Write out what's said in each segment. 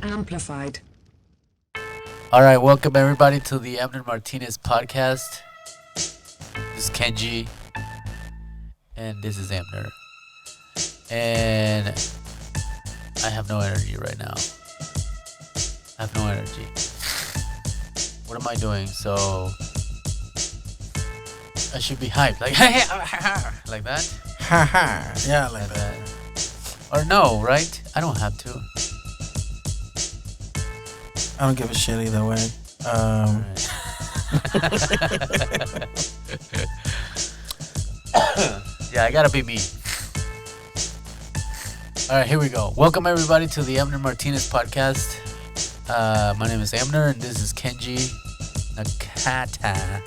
amplified. All right, welcome everybody to the Amner Martinez podcast. This is Kenji, and this is Amner. And I have no energy right now. I have no energy. What am I doing? So I should be hyped, like like that. Yeah, like that. Or no, right? I don't have to. I don't give a shit either way. Yeah, I gotta be me. All right, here we go. Welcome everybody to the Amner Martinez podcast. My name is Amner, and this is Kenji Nakata,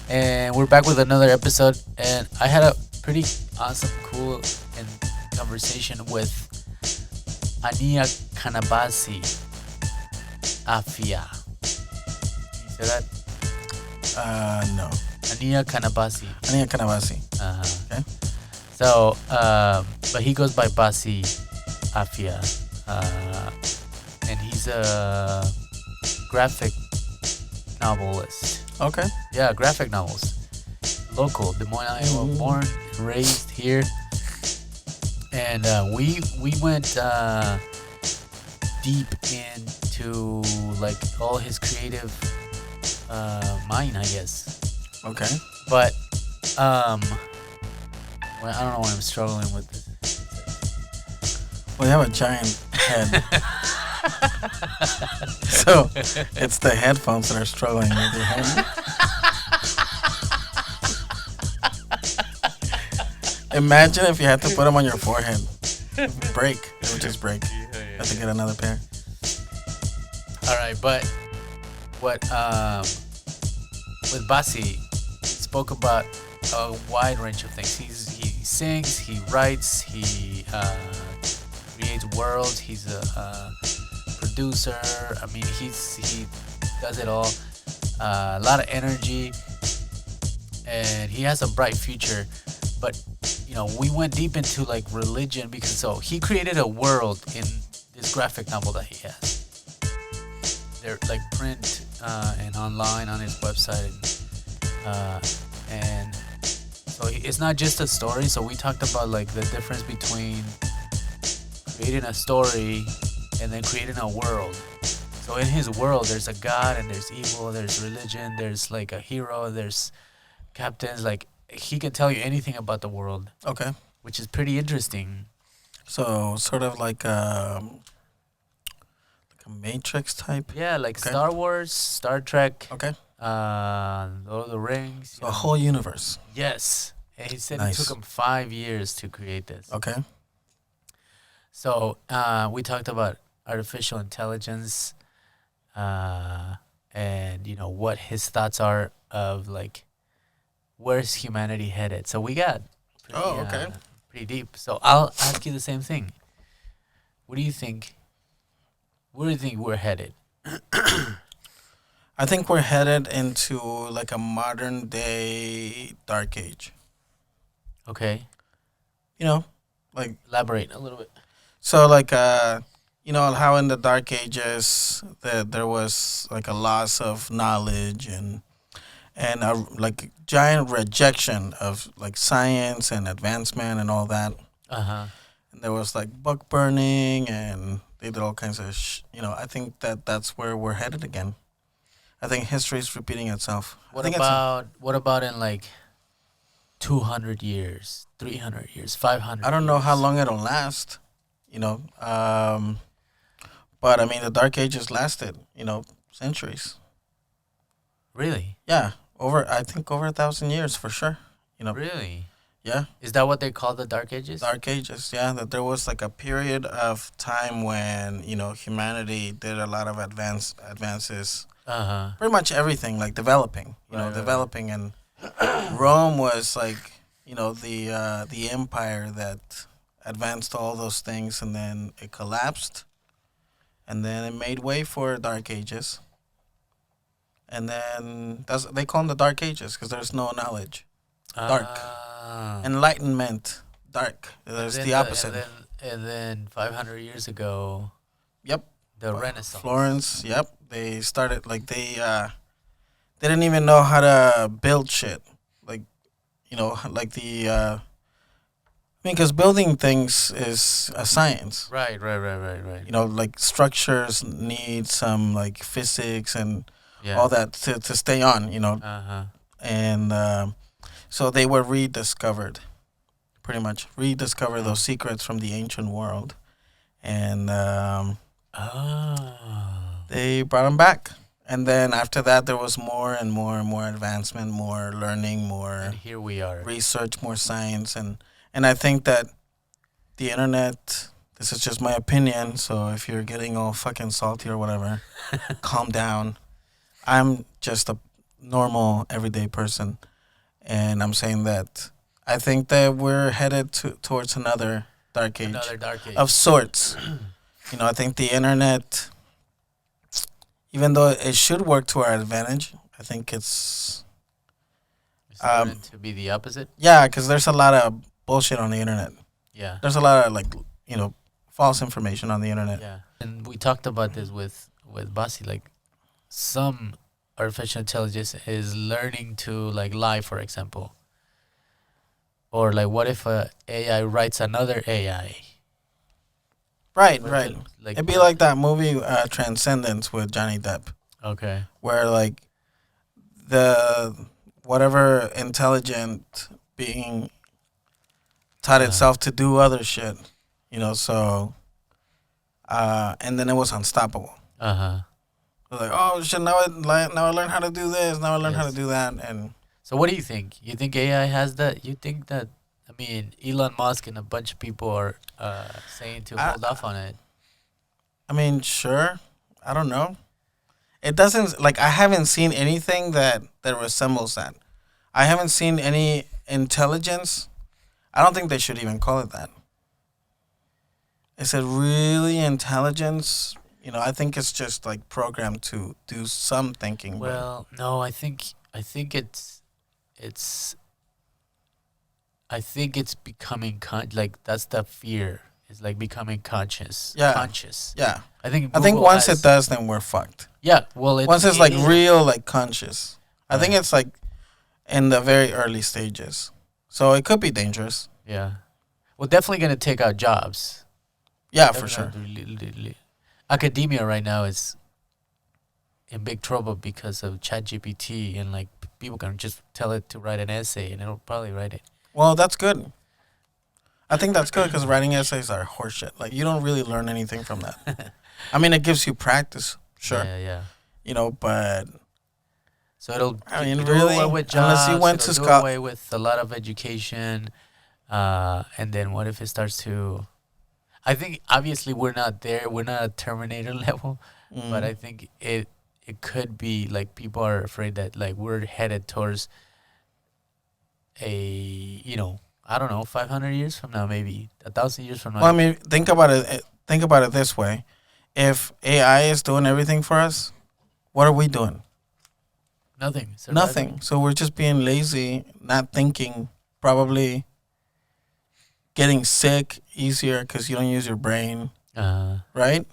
and we're back with another episode. And I had a pretty awesome, cool, and conversation with Aniekanabasi Afia. Can you say that? No. Aniekanabasi. Aniekanabasi. Okay. So, but he goes by Basi Afia, and he's a graphic novelist. Okay. Yeah, graphic novels. Local, Des Moines, Iowa, born and raised here. And we went deep into like all his creative mind, I guess. Okay. But well, I don't know why I'm struggling with this. Well, you have a giant head. So it's the headphones that are struggling with your head. Imagine if you had to put them on your forehead. Break. It would just break. Have to get another pair. All right, but what with Basi, he spoke about a wide range of things. He sings, he writes, he creates worlds. He's a producer. I mean, he does it all. A lot of energy, and he has a bright future. But you know, we went deep into like religion because so he created a world in this graphic novel that he has. They're like print and online on his website, and so it's not just a story. So we talked about like the difference between creating a story and then creating a world. So in his world, there's a god and there's evil, there's religion, there's like a hero, there's captains. Like he can tell you anything about the world. Okay. Which is pretty interesting. So sort of like a Matrix type. Yeah, like Okay. Star Wars, Star Trek. Okay. Lord of the Rings. So a whole universe. Yes. And he said Nice. it took him 5 years to create this. Okay. So we talked about artificial intelligence, and you know what his thoughts are of like where's humanity headed. So we got pretty deep. So I'll ask you the same thing. What do you think? Where do you think we're headed? I think we're headed into like a modern day dark age. Okay, You know, like elaborate a little bit. so like you know how in the dark ages there was like a loss of knowledge and a like giant rejection of like science and advancement and all that. And there was like book burning and they did all kinds of I think that's where we're headed again. I think history is repeating itself. What about in like 200 years, 300 years, 500? I don't know years? how long it'll last, but I mean the dark ages lasted, centuries. Really? Yeah, I think over 1,000 years for sure. Really? Yeah, Is that what they call the Dark Ages? dark ages. Yeah, that there was like a period of time when humanity did a lot of advances. Pretty much everything, like developing, Right. developing, and Rome was like, the empire that advanced all those things, and then it collapsed, and then it made way for Dark Ages, and then they call them the Dark Ages because there's no knowledge. Dark. Enlightenment, dark. There's the opposite. And then 500 years ago, Yep. The Renaissance. Florence. Yep, they started like they didn't even know how to build shit. Like like I mean, because building things is a science. Right. Like structures need some like physics and Yeah. all that to stay on. Uh-huh. And so they were rediscovered, pretty much rediscover Oh. those secrets from the ancient world, and Oh. they brought them back. And then after that, there was more and more and more advancement, more learning, more And here we are. research, more science, and I think that the internet. This is just my opinion, so if you're getting all fucking salty or whatever, calm down. I'm just a normal, everyday person, and I'm saying that I think that we're headed towards another dark age Another dark age. of sorts. I think the internet, even though it should work to our advantage, I think it's Is it going to be the opposite? yeah, because there's a lot of bullshit on the internet. Yeah. There's a lot of false information on the internet. Yeah. And we talked about this with Basi. Like, some artificial intelligence is learning to like lie, for example. Or like, what if a AI writes another AI? Right, What if right. it, like, It'd be like that movie Transcendence with Johnny Depp, okay. where like the whatever intelligent being taught itself to do other shit, so and then it was unstoppable. Uh huh. It was like, oh shit, now I learn how to do this, now I learn how to Yes. do that, and So what do you think? You think AI has that? You think that? I mean, Elon Musk and a bunch of people are saying to I- hold off on it. I mean, sure, I don't know. It doesn't like I haven't seen anything that resembles that. I haven't seen any intelligence. I don't think they should even call it that. Is it really intelligence? I think it's just like programmed to do some thinking. Well, no, I think it's I think it's becoming like that's the fear. It's like becoming conscious. Yeah. Conscious. Yeah, I think I think Google once has- it does, then we're fucked. Yeah. Well, Once it's like it is- real, like conscious. I think Right. it's like in the very early stages, so it could be dangerous. Yeah. Well, definitely gonna take out jobs. Yeah, for sure. Definitely. Academia right now is in big trouble because of ChatGPT, and like people can just tell it to write an essay and it'll probably write it. Well, that's good. I think that's good because writing essays are horseshit. Like you don't really learn anything from that. I mean, it gives you practice, sure, Yeah. but So it'll I mean, do really? away with Unless you jobs. went It'll to do sco- away with a lot of education, and then what if it starts to? I think obviously we're not there. We're not at Terminator level, but I think it could be like people are afraid that like we're headed towards I don't know, 500 years from now, maybe 1,000 years from now. well, I mean, think about it. Think about it this way: if AI is doing everything for us, what are we doing? Nothing. Nothing. So we're just being lazy, not thinking, probably getting sick easier because you don't use your brain, right?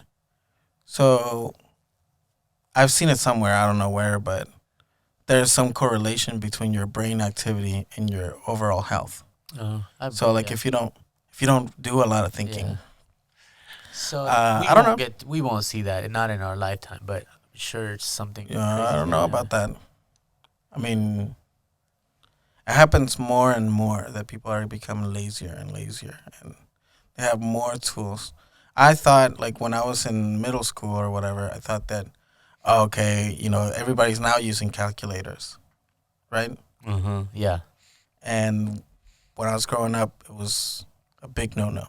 So I've seen it somewhere. I don't know where, but there's some correlation between your brain activity and your overall health. So like if you don't do a lot of thinking, Yeah. So I don't know. We won't see that, not in our lifetime, but I'm sure it's something. I don't know about that. I mean, it happens more and more that people are becoming lazier and lazier, and they have more tools. I thought, like when I was in middle school or whatever, I thought that, okay, everybody's now using calculators, right? Mm-hmm. Yeah. And when I was growing up, it was a big no-no.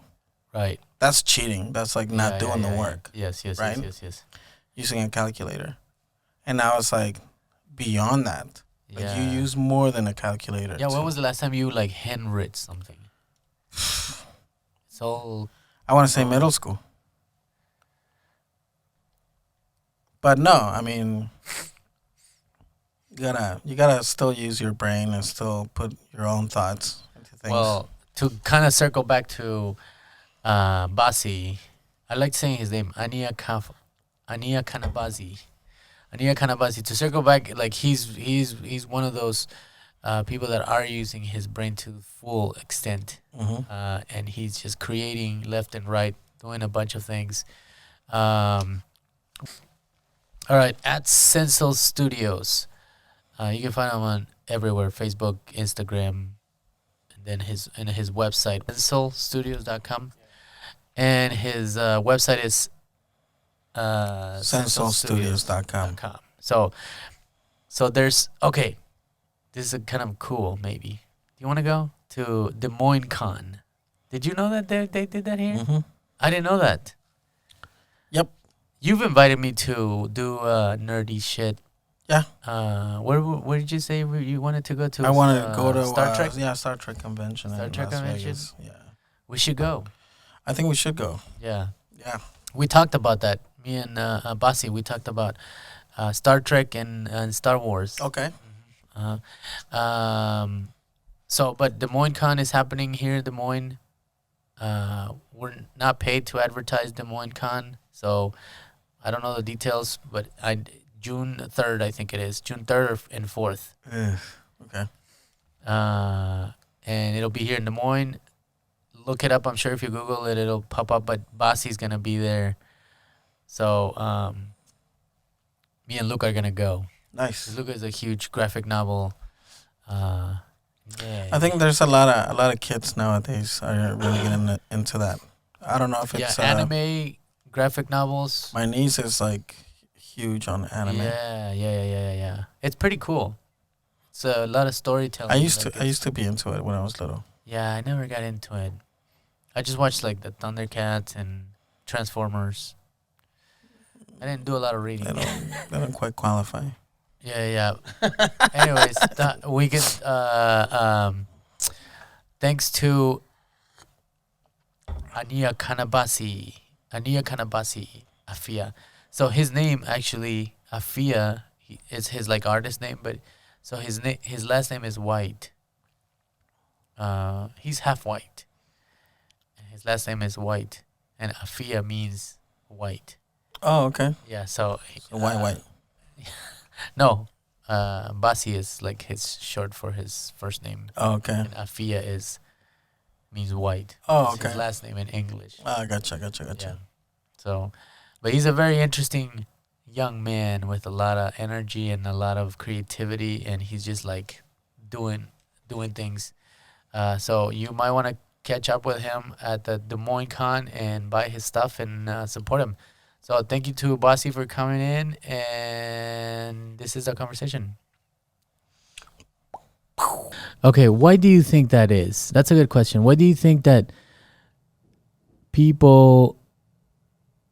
Right. That's cheating. That's like not doing the work, Yes. right? Yes. using a calculator. And now it's like beyond that. Like Yeah. you use more than a calculator. Yeah. When to- was the last time you like handwritten something? It's all. I want to say middle school. But no, I mean, you gotta still use your brain and still put your own thoughts into things. Well, to kind of circle back to Basi, I like saying his name, Aniekanabasi. Aniekanabasi. To circle back, like he's one of those people that are using his brain to full extent, and he's just creating left and right, doing a bunch of things. All right, at SENSIIL Studios. You can find him on everywhere: Facebook, Instagram, and then his website, sensiilstudios.com. And his website is SENSIILstudios.com. So there's okay. This is kind of cool. Maybe. Do you want to go to Des Moines Con? Did you know that they did that here? Mm-hmm. I didn't know that. Yep. You've invited me to do nerdy shit. Yeah. Where did you say you wanted to go to? I wanted to go to Star Trek. Star Trek convention. Star in Trek Las convention? Vegas. Yeah. We should go. I think we should go. Yeah. Yeah. We talked about that. Me and Basi, we talked about Star Trek and Star Wars. Okay. So, but Des Moines Con is happening here in Des Moines. We're not paid to advertise Des Moines Con, so I don't know the details, but June 3rd, I think it is. June 3rd and 4th. Okay. And it'll be here in Des Moines. Look it up. I'm sure if you Google it, it'll pop up, but Basi's going to be there. So, me and Luke are going to go. Nice. Luke is a huge graphic novel. I think there's a lot of kids nowadays are really getting into that. I don't know if it's anime graphic novels. My niece is like huge on anime. Yeah. It's pretty cool. It's a lot of storytelling. I used to be into it when I was little. Yeah, I never got into it. I just watched like the Thundercats and Transformers. I didn't do a lot of reading. They don't quite qualify. Yeah. Anyways, we get thanks to Aniekanabasi Afia. So his name actually Afia is his like artist name, but so his last name is White. He's half white. His last name is White, and Afia means white. Oh, okay. Yeah, so white. No, Basi is like his short for his first name. Oh, okay. And Afia means white. Oh, It's okay. his last name in English. Gotcha. Yeah. So, but he's a very interesting young man with a lot of energy and a lot of creativity, and he's just like doing things. So you might want to catch up with him at the Des Moines Con and buy his stuff and support him. So thank you to Basi for coming in, and this is our conversation. Okay, why do you think that is? That's a good question. Why do you think that people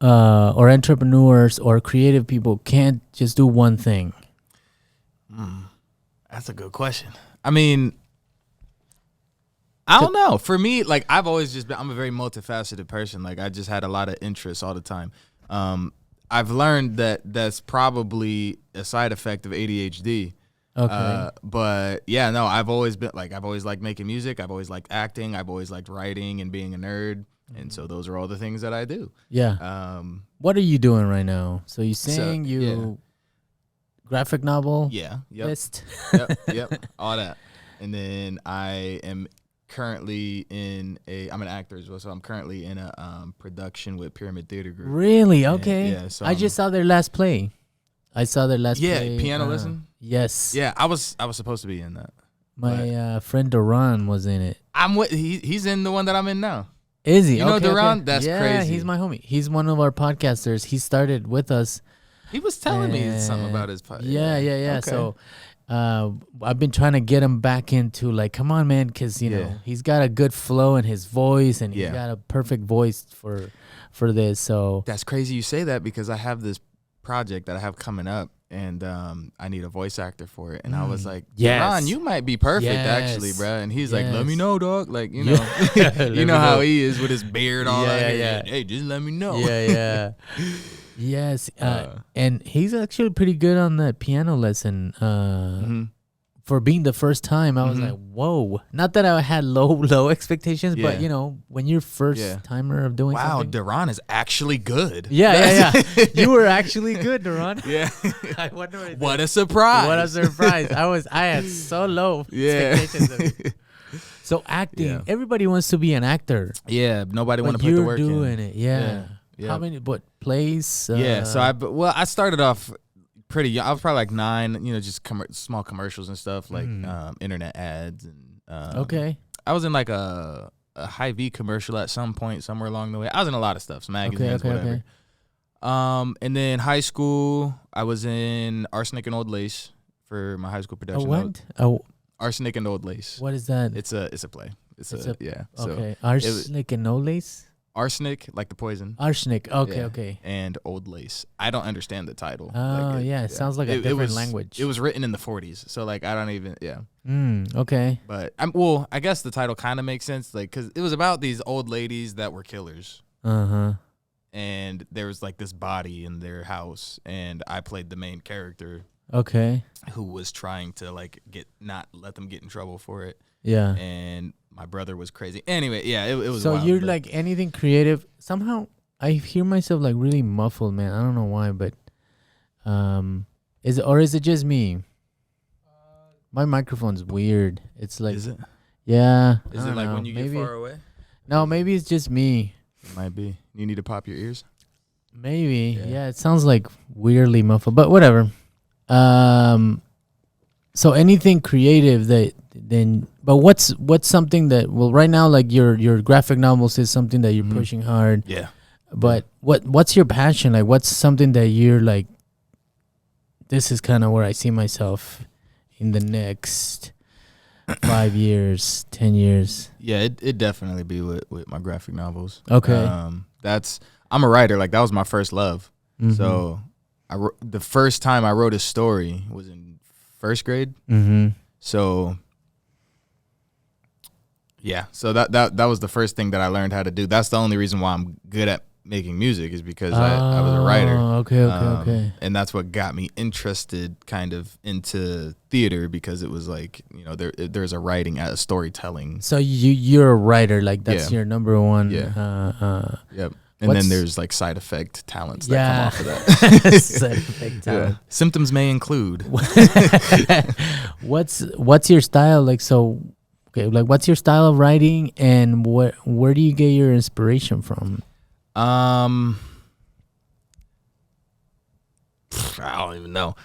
or entrepreneurs or creative people can't just do one thing? That's a good question. I mean, I don't know. For me, like I'm a very multifaceted person. Like I just had a lot of interests all the time. I've learned that that's probably a side effect of ADHD. Okay. But yeah, no, I've always liked making music. I've always liked acting. I've always liked writing and being a nerd. And so those are all the things that I do. Yeah. What are you doing right now? So you sing, graphic novel? Yeah. Yep. List? Yep. All that. And then I am currently I'm an actor as well, so I'm currently in a production with Pyramid Theater Group. Really? Okay. Yeah, so I just saw their last play. play. Yeah, Piano Lesson? Yes. Yeah, I was supposed to be in that. My friend Duran was in it. He's in the one that I'm in now. Is he? You know Okay, Duran? okay. That's yeah, crazy. He's my homie. He's one of our podcasters. He started with us. He was telling me something about his podcast. Yeah. Okay. So I've been trying to get him back into like, come on, man, because you know he's got a good flow in his voice, and he's got a perfect voice for this. So that's crazy you say that, because I have this project that I have coming up, and I need a voice actor for it. And I was like, Ron, you might be perfect actually, bro. And he's like, let me know, dog. Like, you know, you know how he is with his beard all out here. Yeah. Hey, just let me know. Yeah. Yes. And he's actually pretty good on that piano lesson. for being the first time, I was like, whoa. Not that I had low expectations, but, when you're first timer of doing something. Wow, Duran is actually good. Yeah. You were actually good, Duran. Yeah. I wonder what a surprise. What a surprise. I had so low expectations of it. So acting, everybody wants to be an actor. Yeah, nobody want to put the work in. You're doing it, yeah. How many, plays? So I started off pretty young. I was probably like 9, just small commercials and stuff, like internet ads. And I was in like a Hy-Vee commercial at some point, somewhere along the way. I was in a lot of stuff, some magazines, whatever. And then high school, I was in Arsenic and Old Lace for my high school production. What? Arsenic and Old Lace. What is that? It's a play. Okay. Arsenic and Old Lace? Arsenic, like the poison. Arsenic. Okay. And Old Lace. I don't understand the title. Oh, it sounds like a different language. It was written in the 40s, so like I don't even. Okay. But I guess the title kind of makes sense, like because it was about these old ladies that were killers. And there was like this body in their house, and I played the main character. Okay. Who was trying to like not let them get in trouble for it. Yeah. And my brother was crazy. Anyway, it was. So wild, you're like anything creative. Somehow I hear myself like really muffled, man. I don't know why, but is it just me? My microphone's weird. It's like. Is it? Yeah. Is it like when you get far away? No, maybe it's just me. It might be. You need to pop your ears. Maybe. Yeah. It sounds like weirdly muffled, but whatever. So anything creative but what's something that, right now, like your graphic novels is something that you're pushing hard. Yeah. But what's your passion? Like, what's something that you're like, this is kind of where I see myself in the next 5 years, 10 years? Yeah, it definitely be with my graphic novels. Okay. I'm a writer. Like, that was my first love. So the first time I wrote a story was in first grade. So so that was the first thing that I learned how to do. That's the only reason why I'm good at making music, is because I was a writer. Okay. And that's what got me interested kind of into theater, because it was like, there's a writing, a storytelling. So you're a writer, like that's your number one. Yep. And then there's like side effect talents that come off of that. Side effect talent. Symptoms may include. What's your style like? So, okay, like what's your style of writing, and where do you get your inspiration from? I don't even know.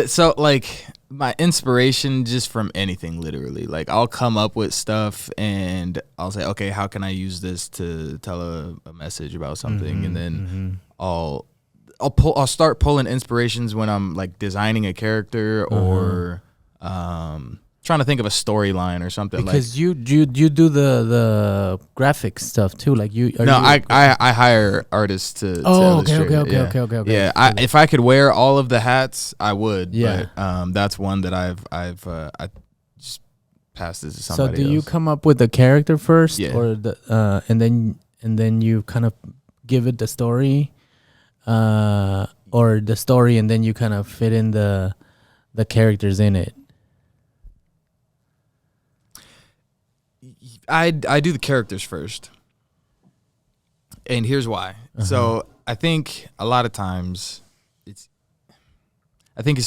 So like my inspiration just from anything, literally. Like I'll come up with stuff and I'll say, okay, how can I use this to tell a message about something? And then I'll start pulling inspirations when I'm like designing a character or trying to think of a storyline or something. Because you do the graphic stuff too, like you. I hire artists to. Okay. Yeah, if I could wear all of the hats, I would. Yeah, but that's one that I just passed it to somebody. So do you come up with the character first, or the and then you kind of give it the story, or the story, and then you kind of fit in the characters in it? I do the characters first, and here's why. So I think a lot of times it's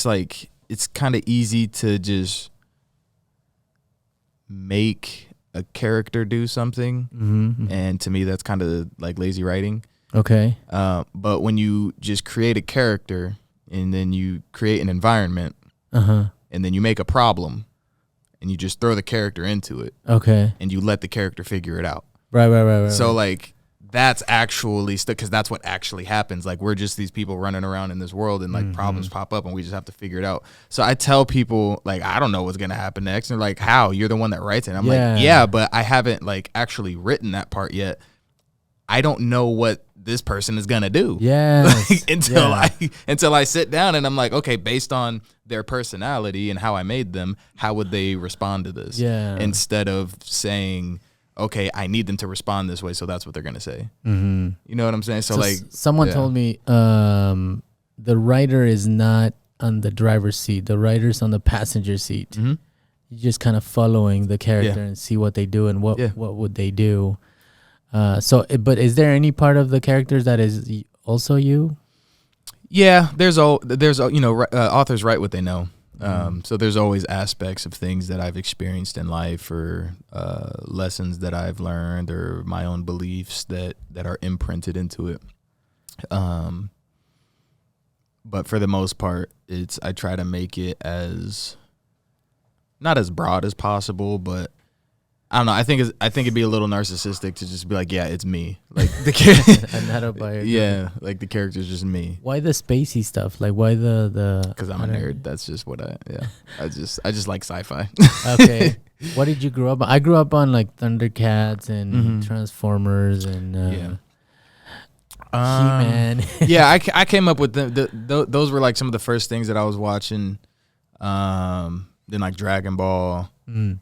like it's kind of easy to just make a character do something, and to me that's kind of like lazy writing. Okay. But when you just create a character and then you create an environment, and then you make a problem, and you just throw the character into it. Okay. And you let the character figure it out. Right. So, like, that's actually, because that's what actually happens. Like, we're just these people running around in this world, and, like, problems pop up, and we just have to figure it out. So I tell people, like, I don't know what's going to happen next. And they're like, how? You're the one that writes it. And I'm like, yeah, but I haven't, like, actually written that part yet. I don't know what this person is gonna do. Until I sit down and I'm like, okay, based on their personality and how I made them, how would they respond to this? Instead of saying, okay, I need them to respond this way, so that's what they're gonna say. You know what I'm saying? So like, someone told me, the writer is not on the driver's seat. The writer's on the passenger seat. just kind of following the character and see what they do and what would they do. But is there any part of the characters that is also you? Yeah, there's authors write what they know. So there's always aspects of things that I've experienced in life, or lessons that I've learned, or my own beliefs that are imprinted into it. But for the most part, I try to make it as not as broad as possible, but I don't know. I think it'd be a little narcissistic to just be like, yeah, it's me. Like the character. Yeah, like the character's just me. Why the spacey stuff? Like why the? Because I'm a nerd. That's just what I just like sci-fi. Okay. What did you grow up on? I grew up on like Thundercats and Transformers and He-Man. Yeah, I came up with those were like some of the first things that I was watching. Then like Dragon Ball. And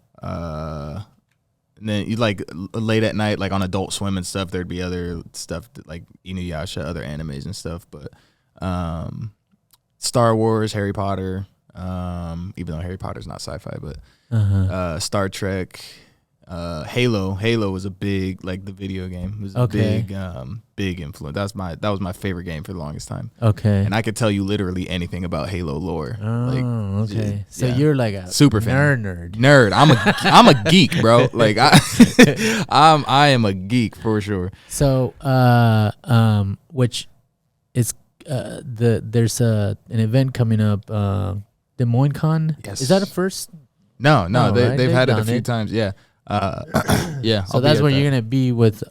then you like late at night, like on Adult Swim and stuff, there'd be other stuff like Inuyasha, other animes and stuff. But Star Wars, Harry Potter, even though Harry Potter's not sci-fi, but Star Trek, Halo. Halo was a big, like the video game was a big influence. That was my favorite game for the longest time. Okay. And I could tell you literally anything about Halo lore. Oh, okay. So you're like a super fan. Nerd. I'm a geek, bro. Like I am a geek for sure. So which is there's an event coming up, Des Moines Con. Yes. Is that a first? No, they've had it a few times. Yeah. Yeah. So that's where you're gonna be with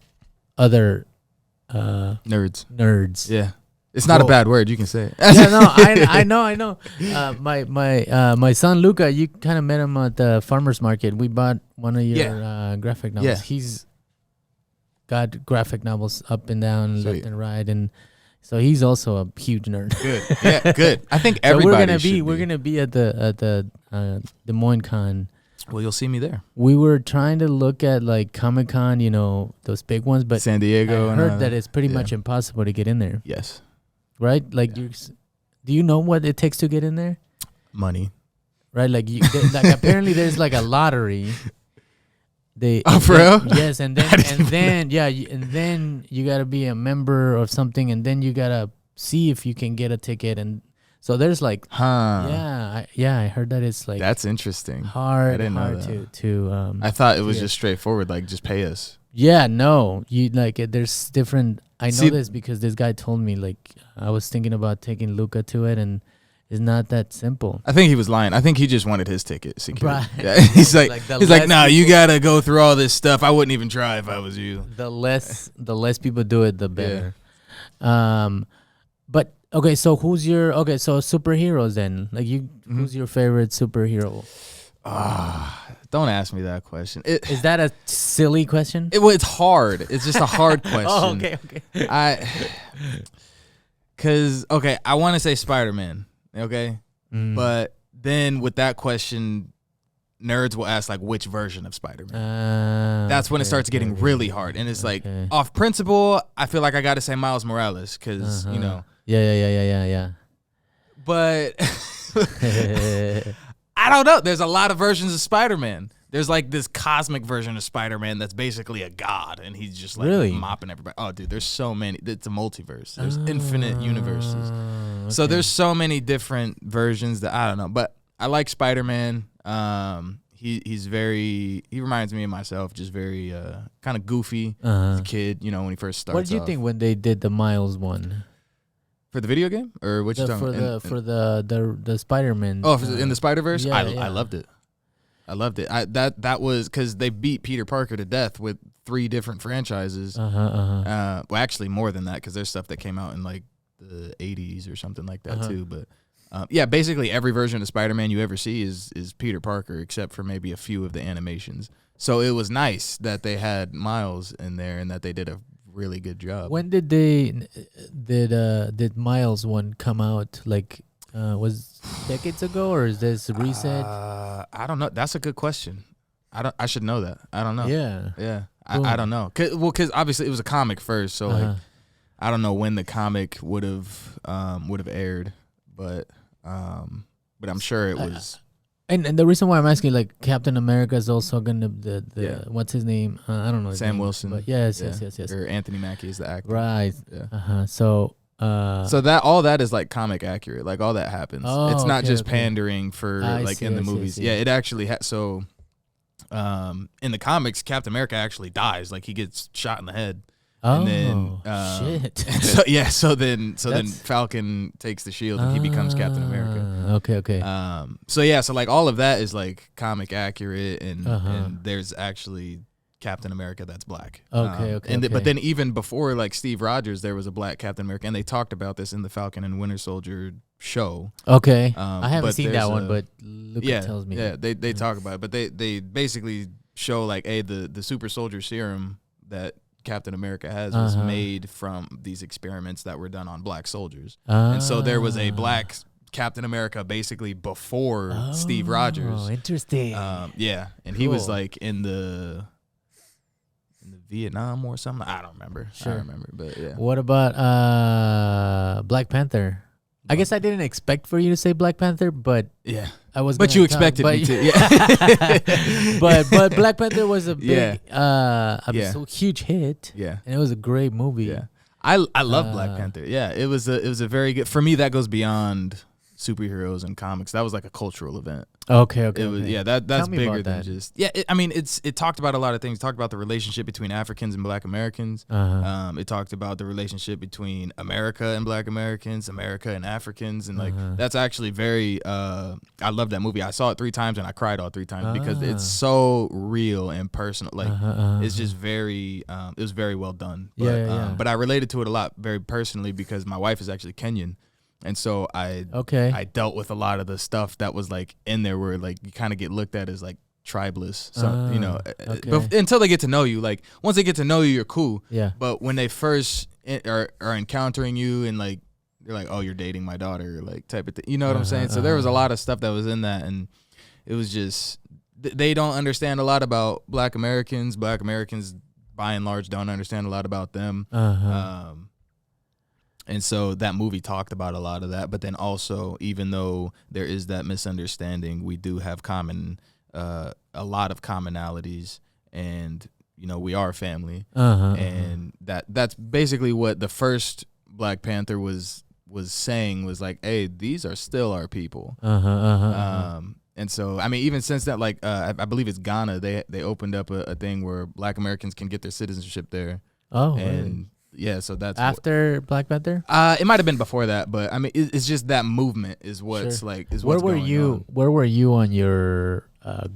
other nerds. Yeah, it's not a bad word. You can say it. Yeah, no, I know. My son Luca, you kind of met him at the farmers market. We bought one of your graphic novels. Yeah. He's got graphic novels up and down, Sweet. left and right, and so he's also a huge nerd. Good. Yeah, good. I think everybody. We're gonna be at the Des Moines Con. Well, you'll see me there. We were trying to look at like Comic-Con, those big ones, but San Diego. I heard that it's pretty much impossible to get in there. Yes. Right? Like, do you know what it takes to get in there? Money. Right? Like, apparently there's like a lottery. For real? Yes, and then you gotta be a member of something, and then you gotta see if you can get a ticket, and so there's like, I heard that it's like that's interesting. Hard. I didn't know that. I thought it was just straightforward, like just pay us. Yeah, no, you like there's different. I know this because this guy told me. Like I was thinking about taking Luca to it, and it's not that simple. I think he was lying. I think he just wanted his ticket secured. Right. Yeah. He's like, no, you gotta go through all this stuff. I wouldn't even try if I was you. The less people do it, the better. Yeah. But okay, so superheroes then? Like who's your favorite superhero? Don't ask me that question. Is that a silly question? It's hard. It's just a hard question. Oh, okay. I want to say Spider-Man. Okay, but then with that question, nerds will ask like which version of Spider-Man. That's when it starts getting really hard, and it's like off principle, I feel like I got to say Miles Morales because Yeah. But I don't know. There's a lot of versions of Spider-Man. There's like this cosmic version of Spider-Man that's basically a god, and he's just like mopping everybody. Oh, dude, there's so many. It's a multiverse. There's infinite universes. Okay. So there's so many different versions that I don't know. But I like Spider-Man. He reminds me of myself, just very kind of goofy as a kid, when he first started. What did you think when they did the Miles one? For the video game? Or what you talking about? For the Spider-Man. Oh, in the Spider-Verse? Yeah, I loved it. I loved it. That was because they beat Peter Parker to death with 3 different franchises. Well, actually more than that because there's stuff that came out in like the 80s or something like that too. But basically every version of Spider-Man you ever see is Peter Parker except for maybe a few of the animations. So it was nice that they had Miles in there and that they did a really good job. When did Miles one come out? Like was decades ago, or is this recent? I don't know. That's a good question. I should know that. I don't know. Yeah. I don't know. Because obviously it was a comic first, so like I don't know when the comic would have aired, but I'm sure it was. And the reason why I'm asking, like, Captain America is also gonna what's his name? I don't know. His Sam name, Wilson. But yes. Or Anthony Mackie is the actor. Right. Yeah. So that all that is like comic accurate. Like all that happens. It's not just pandering for in the movies. Yeah, it actually so in the comics, Captain America actually dies. Like he gets shot in the head. Oh, and then, shit. So then Falcon takes the shield and he becomes Captain America. Okay. So like all of that is like comic accurate and there's actually Captain America that's black. But then even before like Steve Rogers, there was a black Captain America, and they talked about this in the Falcon and Winter Soldier show. Okay. I haven't seen that one, but Luca tells me. Yeah, they talk about it, but they basically show like the super soldier serum that Captain America has was made from these experiments that were done on black soldiers. And so there was a black Captain America basically before Steve Rogers. Oh, interesting. And he was like in the Vietnam or something. I don't remember. Sure. I remember, but yeah. What about Black Panther? I guess I didn't expect for you to say Black Panther, but yeah, I was. But you expected me to, yeah. but Black Panther was a big, so huge hit. Yeah, and it was a great movie. Yeah, I love Black Panther. Yeah, it was a very good. For me, that goes beyond superheroes and comics. That was like a cultural event. Okay. It was that's bigger than just it talked about a lot of things. It talked about the relationship between Africans and Black Americans. It talked about the relationship between America and Black Americans, America and Africans, and like that's actually very. I love that movie. I saw it 3 times and I cried all 3 times because it's so real and personal. Like it's just very. It was very well done. But, but I related to it a lot very personally because my wife is actually Kenyan. And so I dealt with a lot of the stuff that was like in there where like you kind of get looked at as like tribeless, but until they get to know you, like once they get to know you, you're cool. Yeah. But when they first are encountering you and like they're like, oh, you're dating my daughter, like type of thing. You know what I'm saying? So there was a lot of stuff that was in that, and it was just they don't understand a lot about Black Americans. Black Americans, by and large, don't understand a lot about them. And so that movie talked about a lot of that, but then also, even though there is that misunderstanding, we do have a lot of commonalities, and we are family, and that's basically what the first Black Panther was saying was like, hey, these are still our people. And so, I mean, even since that, like, I believe it's Ghana, they opened up a thing where Black Americans can get their citizenship there. Oh, and really? Yeah, so that's after Black Panther. It might have been before that, but I mean, it's just that movement is what's like. Is what's where were you on your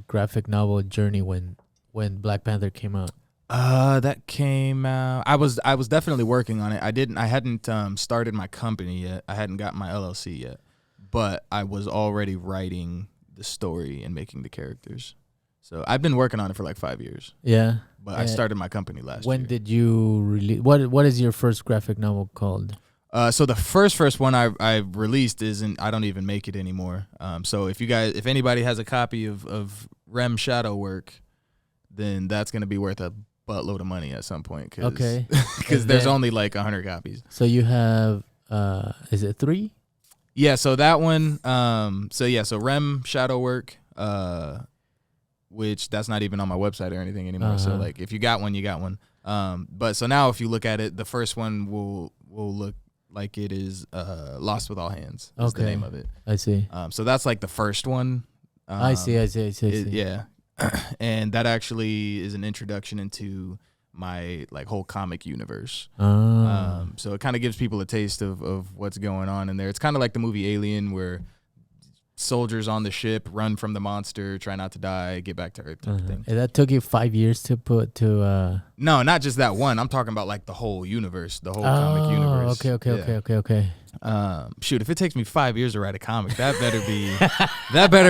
graphic novel journey when Black Panther came out? That came out. I was definitely working on it. I hadn't started my company yet. I hadn't gotten my LLC yet, but I was already writing the story and making the characters. So I've been working on it for like 5 years. Yeah. But I started my company last year. When did you release? What is your first graphic novel called? So the first one I released isn't. I don't even make it anymore. So if anybody has a copy of Rem Shadow Work, then that's gonna be worth a buttload of money at some point. Because there's only like 100 copies. So you have is it 3? Yeah. So that one. So Rem Shadow Work. Which that's not even on my website or anything anymore. So like if you got one, you got one. But so now if you look at it, the first one will look like it is Lost with All Hands. Is the name of it. I see. So that's like the first one. I see. Yeah. And that actually is an introduction into my like whole comic universe. So it kind of gives people a taste of what's going on in there. It's kind of like the movie Alien, where soldiers on the ship run from the monster, try not to die, get back to Earth type of thing. And that took you 5 years to put to No, not just that one. I'm talking about like the whole universe, the whole comic universe. Okay. Shoot, if it takes me 5 years to write a comic, that better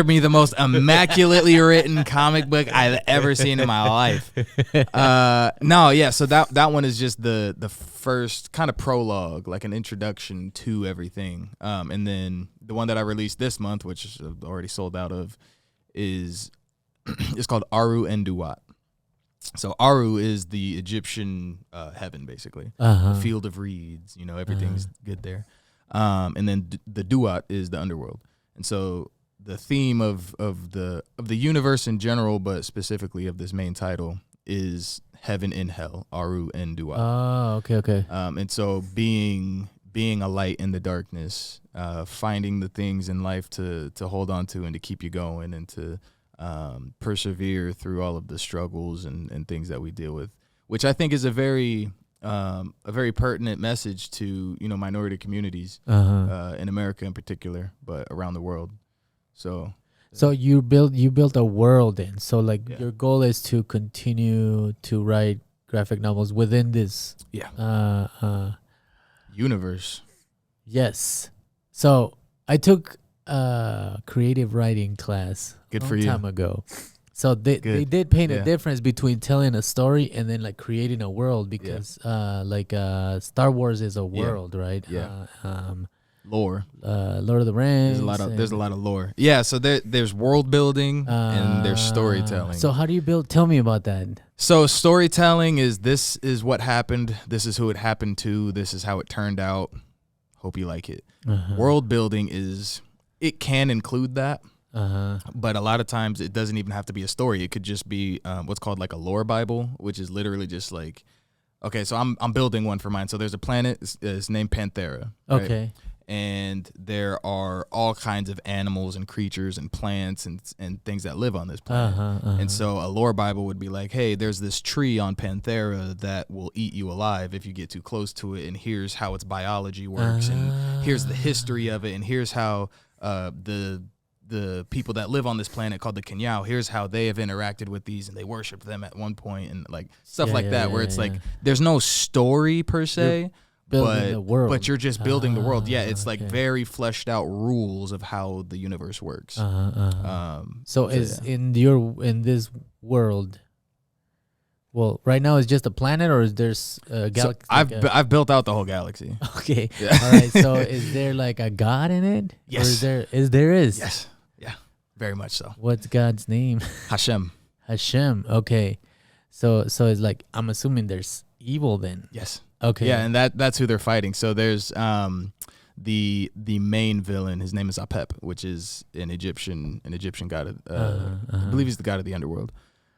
be the most immaculately written comic book I've ever seen in my life. So that one is just the first kind of prologue, like an introduction to everything. And then the one that I released this month, which is already sold out of, is it's called Aru and Duat. So Aru is the Egyptian heaven, basically, the field of reeds. Everything's good there. And then the Duat is the underworld. And so the theme of the universe in general, but specifically of this main title, is heaven and hell, Aru and Dua. Oh, okay. And so being a light in the darkness, finding the things in life to hold on to and to keep you going, and to persevere through all of the struggles and things that we deal with, which I think is a very pertinent message to, you know, minority communities in America in particular, but around the world. So you built a world in. So like your goal is to continue to write graphic novels within this universe. Yes. So I took a creative writing class Good a for long you. time ago. So they did paint a difference between telling a story and then like creating a world, because Star Wars is a world, right? Yeah. Lore. Lord of the Rings. There's a lot of lore. Yeah, so there's world building and there's storytelling. So how do you build? Tell me about that. So storytelling is, this is what happened, this is who it happened to, this is how it turned out. Hope you like it. World building it can include that. But a lot of times it doesn't even have to be a story. It could just be what's called like a lore Bible, which is literally just like, okay, so I'm building one for mine. So there's a planet, it's named Panthera. Right? Okay. And there are all kinds of animals and creatures and plants and things that live on this planet. And so a lore Bible would be like, hey, there's this tree on Panthera that will eat you alive if you get too close to it, and here's how its biology works, and here's the history of it, and here's how the people that live on this planet called the Kenyao, here's how they have interacted with these, and they worship them at one point, and like stuff like that, where it's like there's no story per se. Building the world. But you're just building the world. Yeah, it's like very fleshed out rules of how the universe works. So in this world, well, right now it's just a planet, or is there's a galaxy? So I've built out the whole galaxy. Okay. Yeah. All right. So is there like a god in it? Yes. Or is there? Yes. Yeah. Very much so. What's God's name? Hashem. Hashem. Okay. So it's like, I'm assuming there's evil then. Yes. Okay. Yeah, and that's who they're fighting. So there's the main villain. His name is Apep, which is an Egyptian god. I believe he's the god of the underworld.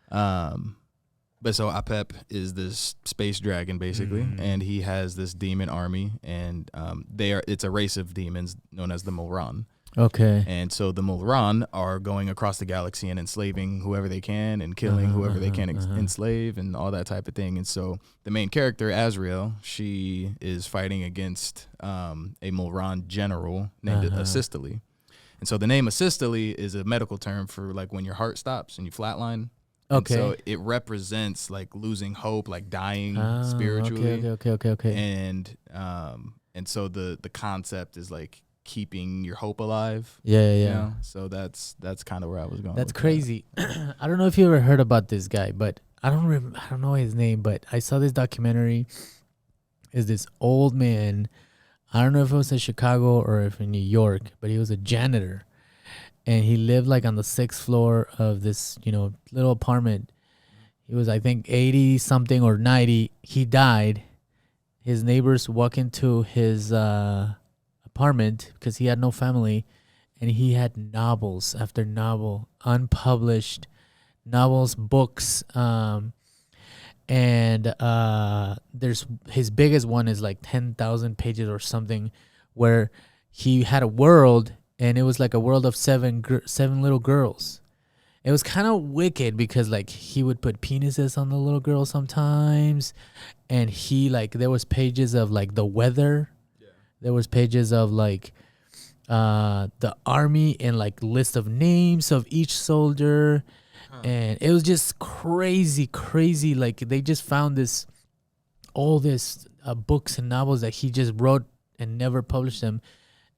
But so Apep is this space dragon basically, and he has this demon army, and it's a race of demons known as the Mulran. Okay. And so the Mulran are going across the galaxy and enslaving whoever they can, and killing whoever they can enslave, and all that type of thing. And so the main character, Azrael, she is fighting against a Mulran general named Asystole. And so the name Asystole is a medical term for like when your heart stops and you flatline. Okay. And so it represents like losing hope, like dying spiritually. Okay. And so the concept is like keeping your hope alive. Yeah. You know? So that's kind of where I was going. That's crazy. I don't know if you ever heard about this guy, but I don't know his name, but I saw this documentary. Is this old man? I don't know if it was in Chicago or if in New York, but he was a janitor, and he lived like on the 6th floor of this, little apartment. He was, I think, 80 something or 90. He died. His neighbors walk into his apartment because he had no family, and he had novels after novel, unpublished novels, books, and there's his biggest one is like 10,000 pages or something, where he had a world, and it was like a world of seven little girls. It was kind of wicked because like he would put penises on the little girls sometimes, and he like there was pages of like the weather. There was pages of like the army and like list of names of each soldier. And it was just crazy. Like they just found all this books and novels that he just wrote and never published them.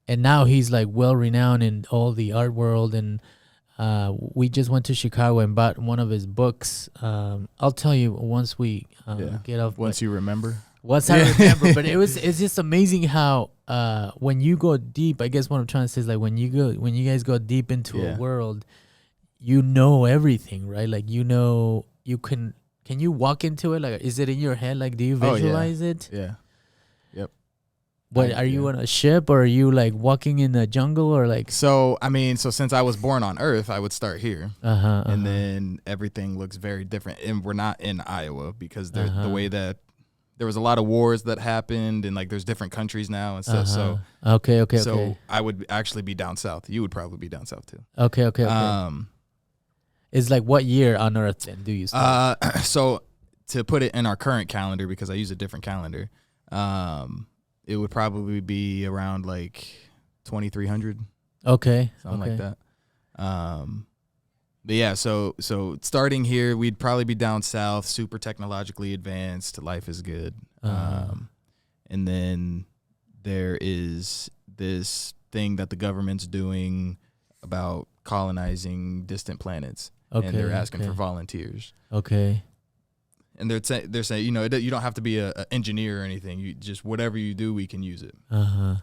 And now he's like well renowned in all the art world. And we just went to Chicago and bought one of his books. I'll tell you once we get off. Once you remember. Once I remember, but it's just amazing how when you go deep, I guess what I'm trying to say is like when you guys go deep into a world, you know everything, right? Like you can you walk into it? Like is it in your head? Like do you visualize it? Yeah. Yep. What are you on a ship, or are you like walking in the jungle, or like? So since I was born on Earth, I would start here, and then everything looks very different. And we're not in Iowa because the way that there was a lot of wars that happened, and like there's different countries now and stuff. So okay. I would actually be down south. You would probably be down south too. Okay. It's like what year on Earth then do you start? So to put it in our current calendar, because I use a different calendar, it would probably be around like 2300. Okay. Something like that. But yeah, so starting here, we'd probably be down south, super technologically advanced. Life is good. And then there is this thing that the government's doing about colonizing distant planets. Okay. And they're asking for volunteers. Okay. And they're saying, you don't have to be an engineer or anything. You just whatever you do, we can use it.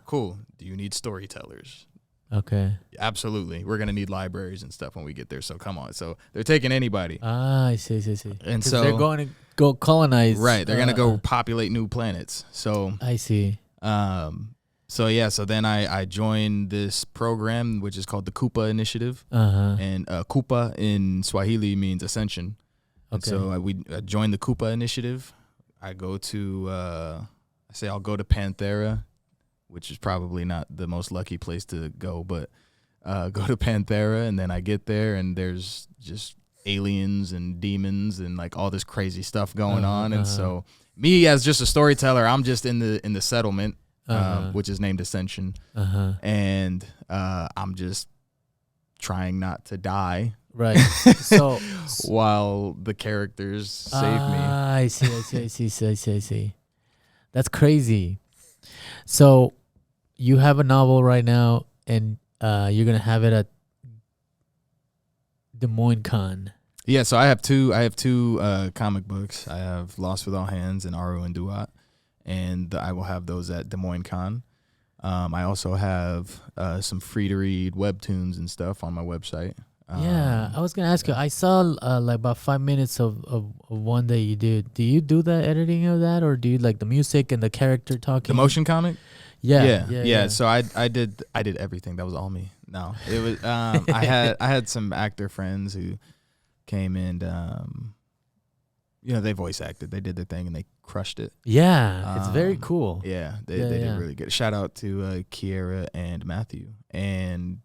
Cool. Do you need storytellers? Okay. Absolutely. We're gonna need libraries and stuff when we get there. So come on. So they're taking anybody. I see. And so they're going to go colonize. Right. They're gonna go populate new planets. So I see. So then I joined this program which is called the Kupa Initiative. And Kupa in Swahili means ascension. Okay. So I joined the Kupa Initiative. I go to I'll go to Panthera, which is probably not the most lucky place to go, but go to Panthera, and then I get there and there's just aliens and demons and like all this crazy stuff going on. And so me as just a storyteller, I'm just in the settlement, which is named Ascension. And I'm just trying not to die. Right. So while the characters save me. I see. That's crazy. So you have a novel right now, and you're gonna have it at Des Moines Con. Yeah, so I have two comic books. I have Lost with All Hands and Aru and Duat, and I will have those at Des Moines Con. I also have some free to read webtoons and stuff on my website. Yeah, I was gonna ask you. I saw like about 5 minutes of one that you did. Do you do the editing of that, or do you like the music and the character talking? The motion comic? Yeah. So I did everything. That was all me. No, it was I had some actor friends who came and they voice acted. They did their thing and they crushed it. Yeah, it's very cool. Yeah, they did really good. Shout out to Kiera and Matthew and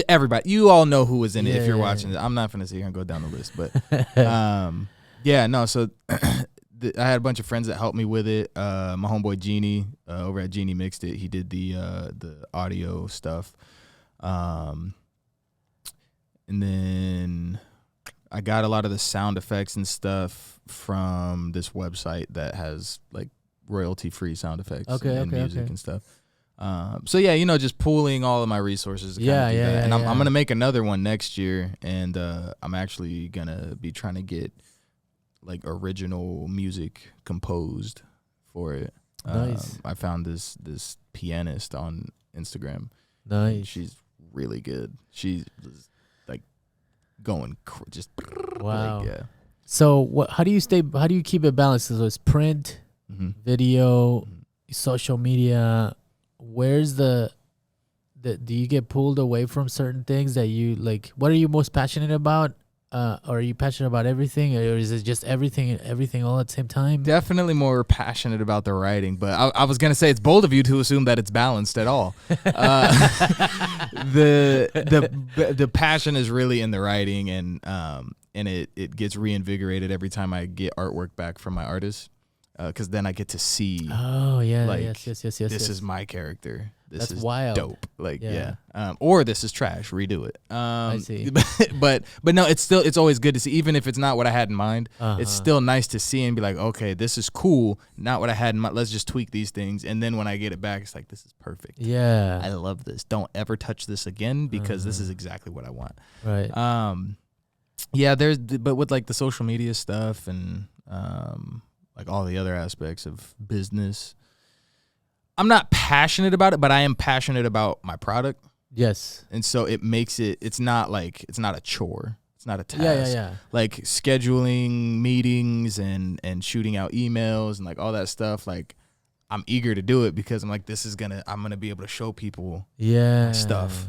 everybody. You all know who was in it if you're watching it. I'm not gonna sit here and go down the list, but so I had a bunch of friends that helped me with it. My homeboy Genie over at Genie Mixed It, he did the audio stuff, and then I got a lot of the sound effects and stuff from this website that has like royalty free sound effects and music and stuff. So yeah, just pooling all of my resources. To kind of do that. And I'm gonna make another one next year, and I'm actually gonna be trying to get like original music composed for it. Nice. I found this pianist on Instagram. Nice. She's really good. She's like going just wow. Like, yeah. So how do you keep it balanced? So it's print, video, social media. Where's do you get pulled away from certain things that you like? What are you most passionate about? Or are you passionate about everything, or is it just everything all at the same time? Definitely more passionate about the writing, but I was gonna say it's bold of you to assume that it's balanced at all. The passion is really in the writing, and it gets reinvigorated every time I get artwork back from my artists, because then I get to see. Oh yeah, like, yes. This is my character. This is wild. Dope. Like or this is trash. Redo it. I see. But no, it's always good to see, even if it's not what I had in mind. It's still nice to see and be like, okay, this is cool. Not what I had in mind. Let's just tweak these things, and then when I get it back, it's like, this is perfect. Yeah, I love this. Don't ever touch this again, because this is exactly what I want. Right. But with like the social media stuff and like all the other aspects of business, I'm not passionate about it, but I am passionate about my product. Yes. And so it makes it's not a chore. It's not a task. Yeah. Like scheduling meetings and shooting out emails and like all that stuff. Like I'm eager to do it because I'm like, I'm gonna be able to show people my stuff.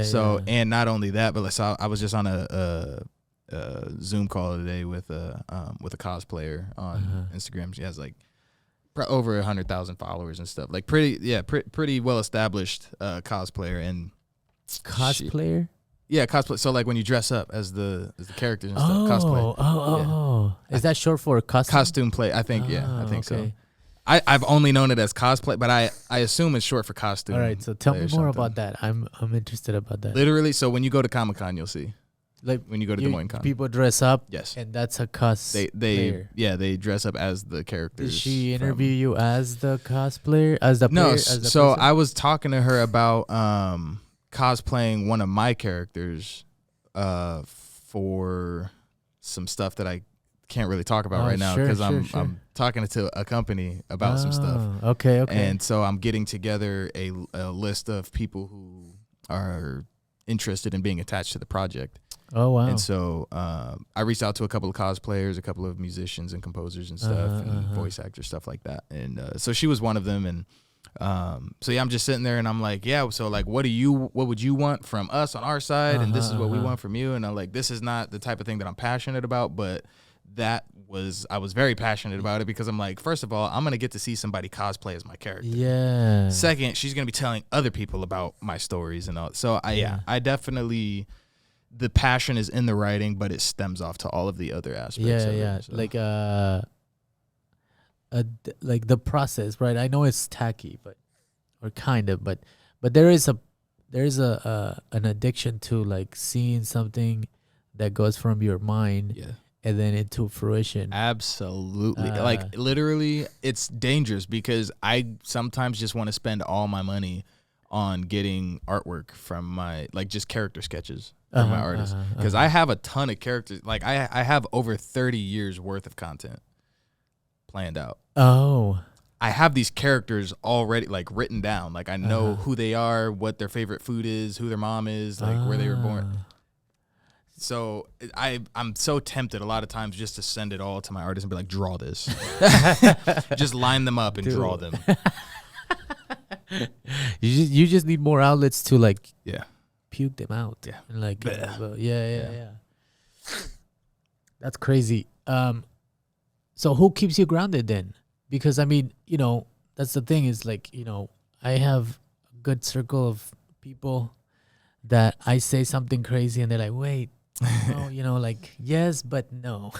So and not only that, but so I was just on a Zoom call today with a cosplayer on Instagram. She has like over 100,000 followers and stuff. Like pretty well established cosplayer and cosplayer. Cosplay. So like when you dress up as the characters and stuff, cosplay. Is that short for costume play? I think I think so. I've only known it as cosplay, but I assume it's short for costume. All right, so tell me more about that. I'm interested about that. Literally, so when you go to Comic-Con, you'll see. Like when you go to Des Moines Con, people dress up. Yes, and that's a cosplayer. They dress up as the characters. Did she interview you as the cosplayer? As the player? No, as the so person? I was talking to her about cosplaying one of my characters for some stuff that I can't really talk about right now because I'm talking to a company about some stuff. Okay. And so I'm getting together a list of people who are interested in being attached to the project. Oh, wow. And so I reached out to a couple of cosplayers, a couple of musicians and composers and stuff, and voice actors, stuff like that. And so she was one of them. And so I'm just sitting there and I'm like, so like, what would you want from us on our side? And this is what we want from you. And I'm like, this is not the type of thing that I'm passionate about, but I was very passionate about it because I'm like, first of all, I'm going to get to see somebody cosplay as my character. Yeah. Second, she's going to be telling other people about my stories and all. So I definitely, the passion is in the writing, but it stems off to all of the other aspects. So. Like the process, right? I know it's tacky, but there is an addiction to like seeing something that goes from your mind. Yeah. And then into fruition. Absolutely. Like literally it's dangerous because I sometimes just want to spend all my money on getting artwork from my, like just character sketches from my artists. Because I have a ton of characters. Like I have over 30 years worth of content planned out. Oh. I have these characters already like written down. Like I know who they are, what their favorite food is, who their mom is, like where they were born. So I'm so tempted a lot of times just to send it all to my artist and be like, draw this. Just line them up and draw them. You just need more outlets to like puke them out. Yeah. And like yeah. That's crazy. So who keeps you grounded then? Because I mean, that's the thing is like, I have a good circle of people that I say something crazy and they're like, wait. No, like yes, but no,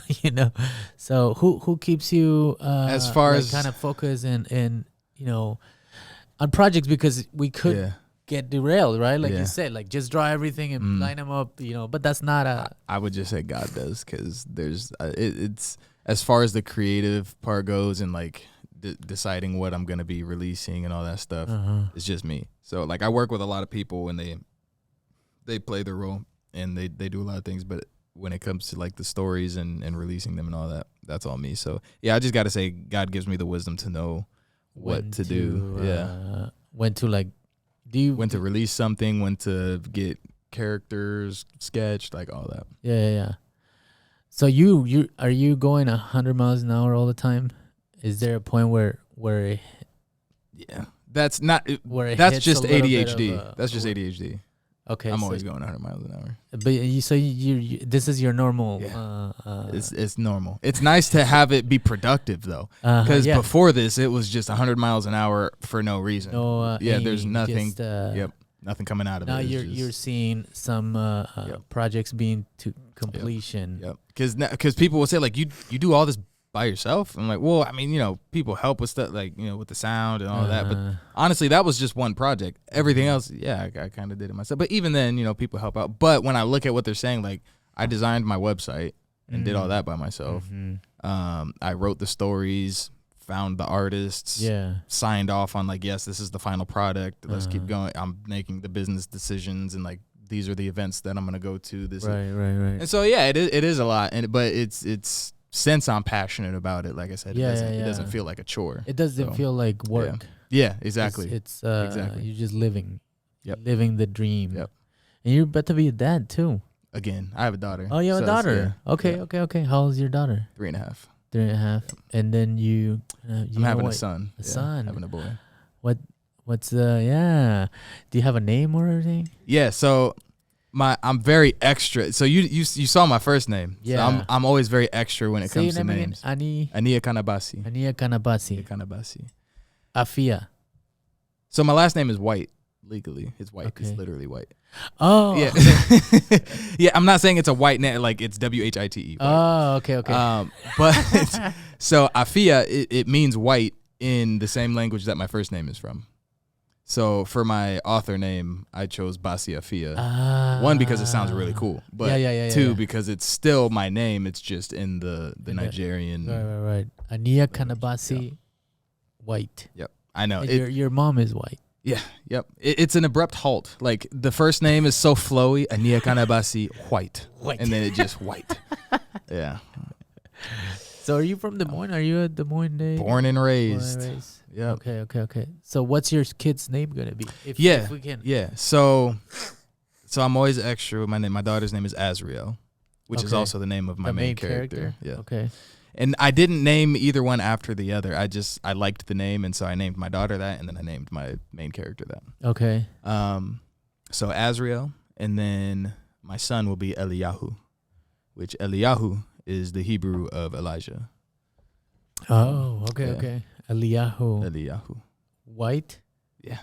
So who keeps you as far as kind of focus and on projects, because we could get derailed, right? Like you said, like just draw everything and line them up, But that's not I would just say God does, because there's it's as far as the creative part goes and like deciding what I'm gonna be releasing and all that stuff. It's just me. So like I work with a lot of people and they play their role. And they do a lot of things, but when it comes to like the stories and releasing them and all that, that's all me. So I just got to say God gives me the wisdom to know what to do. When to like, when to release something, when to get characters sketched, like all that. Yeah. So you are you going 100 miles an hour all the time? Is there a point where that's not where that's just ADHD. That's just ADHD. Okay, I'm always going 100 miles an hour. But you this is your normal. It's normal. It's nice to have it be productive though, because before this it was just 100 miles an hour for no reason. No, there's nothing. Nothing coming out of it. Now you're seeing some projects being to completion. Because people will say like you do all this by yourself. I'm like, well, I mean, people help with stuff like, with the sound and all that. But honestly, that was just one project. Everything else, I kind of did it myself. But even then, people help out. But when I look at what they're saying, like I designed my website and did all that by myself. I wrote the stories, found the artists, signed off on like, yes, this is the final product. Let's keep going. I'm making the business decisions and like, these are the events that I'm going to go to. This right. And so, it is a lot. But it's, since I'm passionate about it, like I said, it doesn't feel like a chore. It doesn't feel like work. Yeah, exactly. It's exactly. You're just living. Yep. Living the dream. Yep. And you're about to be a dad too. Again, I have a daughter. Oh, you have a daughter. Okay. How old is your daughter? 3.5. 3.5. And then I'm having a son. A son. Having a boy. What's the do you have a name or anything? Yeah, so I'm very extra. So you saw my first name. Yeah. So I'm always very extra when it comes to names. Aniekanabasi. Aniekanabasi. Afia. So my last name is White. Legally, it's White. Okay. It's literally white. Oh. Yeah. Yeah, I'm not saying it's a white name, like it's WHITE. Oh, okay. But so Afia, it means white in the same language that my first name is from. So for my author name, I chose Basi Afia. One, because it sounds really cool, but two, because it's still my name. It's just in the Nigerian. Right. Aniekanabasi White. Yep, I know. Your mom is white. Yeah, yep. It's an abrupt halt. Like the first name is so flowy, Aniekanabasi White, and then it just white. Yeah. So are you from Des Moines? Are you a Des Moines native? Born and raised. Yeah. Okay. So what's your kid's name gonna be? If we can. Yeah. So I'm always extra with my name. My daughter's name is Azriel, which is also the name of my main character. Yeah. Okay. And I didn't name either one after the other. I liked the name, and so I named my daughter that, and then I named my main character that. Okay. So Azriel, and then my son will be Eliyahu, which Eliyahu is the Hebrew of Elijah. Oh, okay. Eliyahu. White? Yeah.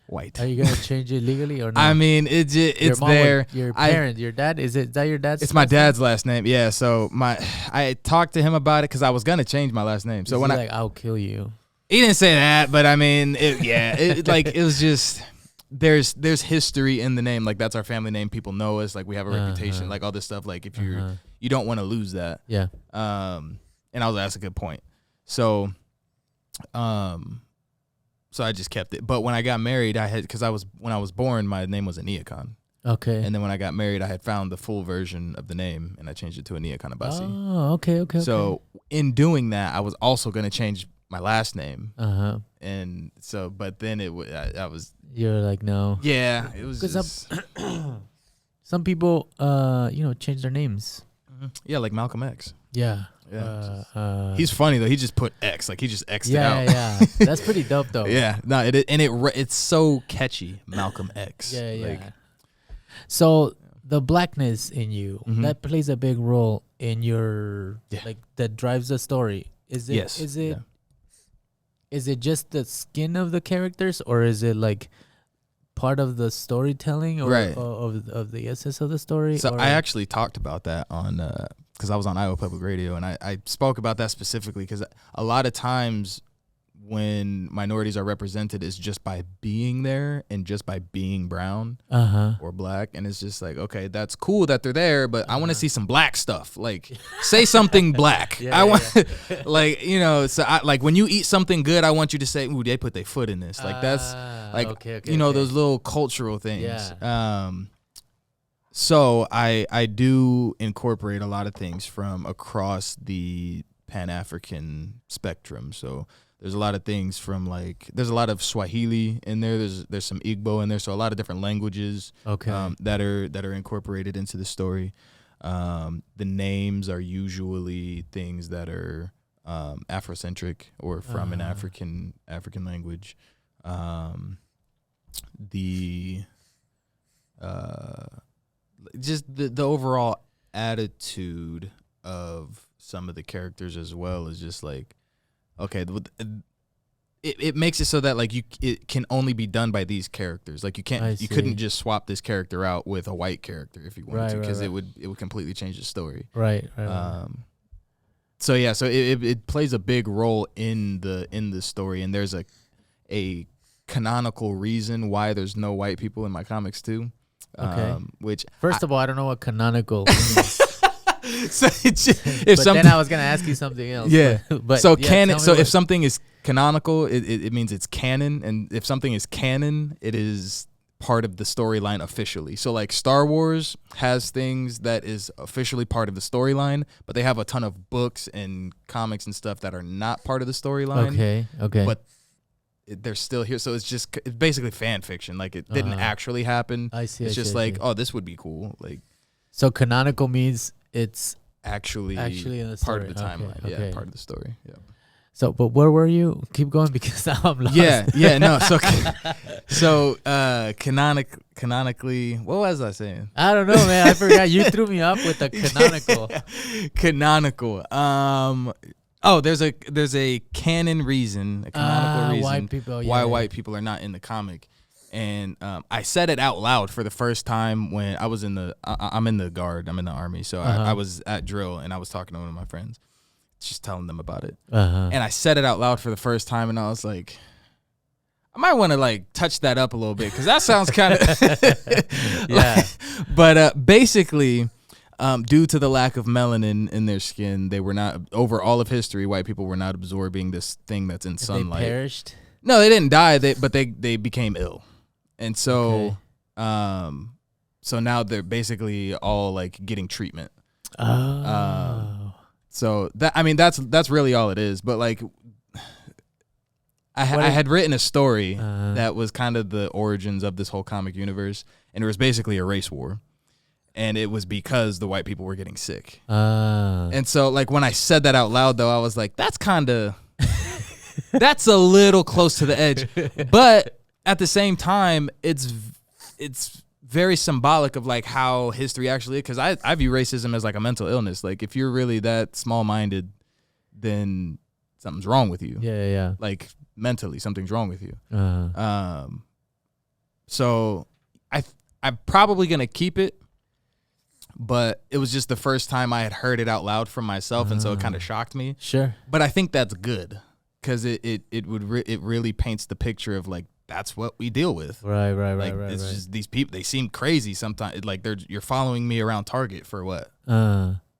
White. Are you gonna change it legally or not? I mean, it's there. Your parent, your dad, is that your dad's? It's my dad's last name. Yeah. So I talked to him about it because I was gonna change my last name. So I'll kill you. He didn't say that, but I mean, it was just there's history in the name. Like that's our family name. People know us. Like we have a reputation. Like all this stuff. Like if you don't want to lose that. Yeah. And that's a good point. So, so I just kept it. But when I got married, when I was born, my name was Aniekan. Okay. And then when I got married, I had found the full version of the name, and I changed it to Aniekanabasi. Oh, okay. So in doing that, I was also going to change my last name. And so, but then I was. You're like, no. Yeah, it was just. Some people, change their names. Yeah, like Malcolm X. Yeah. Yeah. He's funny though. He just put X, like he just X'd it out. Yeah. That's pretty dope though. Yeah. No, it's so catchy, Malcolm X. Yeah. So the blackness in you, that plays a big role in your that drives the story. Is it? Yes. Is it just the skin of the characters, or is it like part of the storytelling or of the essence of the story? So I actually talked about that on because I was on Iowa Public Radio, and I spoke about that specifically because a lot of times when minorities are represented is just by being there and just by being brown or black, and it's just like, okay, that's cool that they're there, but I want to see some black stuff. Like say something black. I want like, so I, like when you eat something good, I want you to say, ooh, they put their foot in this. Like that's like those little cultural things. Yeah. So I do incorporate a lot of things from across the Pan-African spectrum. So there's a lot of things from there's a lot of Swahili in there. There's some Igbo in there. So a lot of different languages that are incorporated into the story. The names are usually things that are Afrocentric or from an African language. Just the overall attitude of some of the characters as well is just like, okay, it makes it so that like it can only be done by these characters. Like you couldn't just swap this character out with a white character if you wanted to, because it would completely change the story. Right. So it plays a big role in the story, and there's a canonical reason why there's no white people in my comics too. Okay. Which first of all, I don't know what canonical means. Then I was gonna ask you something else. Yeah. But so canon. So if something is canonical, it means it's canon, and if something is canon, it is part of the storyline officially. So like Star Wars has things that is officially part of the storyline, but they have a ton of books and comics and stuff that are not part of the storyline. Okay. But they're still here, so it's basically fan fiction. Like it didn't actually happen. I see. It's just like, oh, this would be cool. Like, so canonical means it's actually in the part of story. the timeline. Okay. Yeah, part of the story. Yeah. So, but where were you? Keep going because now I'm lost. Yeah, no. So canonically, what was I saying? I don't know, man. I forgot. You threw me up with the canonical. Canonical. Oh, there's a canon reason, a canonical reason white people, why white people are not in the comic. And I said it out loud for the first time when I was I'm in the guard. I'm in the army. So I was at drill and I was talking to one of my friends, just telling them about it. And I said it out loud for the first time and I was like, I might want to like touch that up a little bit because that sounds kind of yeah. But basically, due to the lack of melanin in their skin, they were not, over all of history, white people were not absorbing this thing that's in sunlight. They perished? No, they didn't die, but they became ill. And so so now they're basically all like getting treatment. So that's really all it is. But like I had written a story that was kind of the origins of this whole comic universe, and it was basically a race war. And it was because the white people were getting sick. And so like when I said that out loud though, I was like, that's a little close to the edge. But at the same time, it's very symbolic of like how history actually is, because I view racism as like a mental illness. Like if you're really that small-minded, then something's wrong with you. Yeah. Like mentally, something's wrong with you. So I'm probably gonna keep it, but it was just the first time I had heard it out loud from myself, and so it kind of shocked me. Sure. But I think that's good because it really paints the picture of like that's what we deal with. Right. It's just these people, they seem crazy sometimes. Like you're following me around Target for what?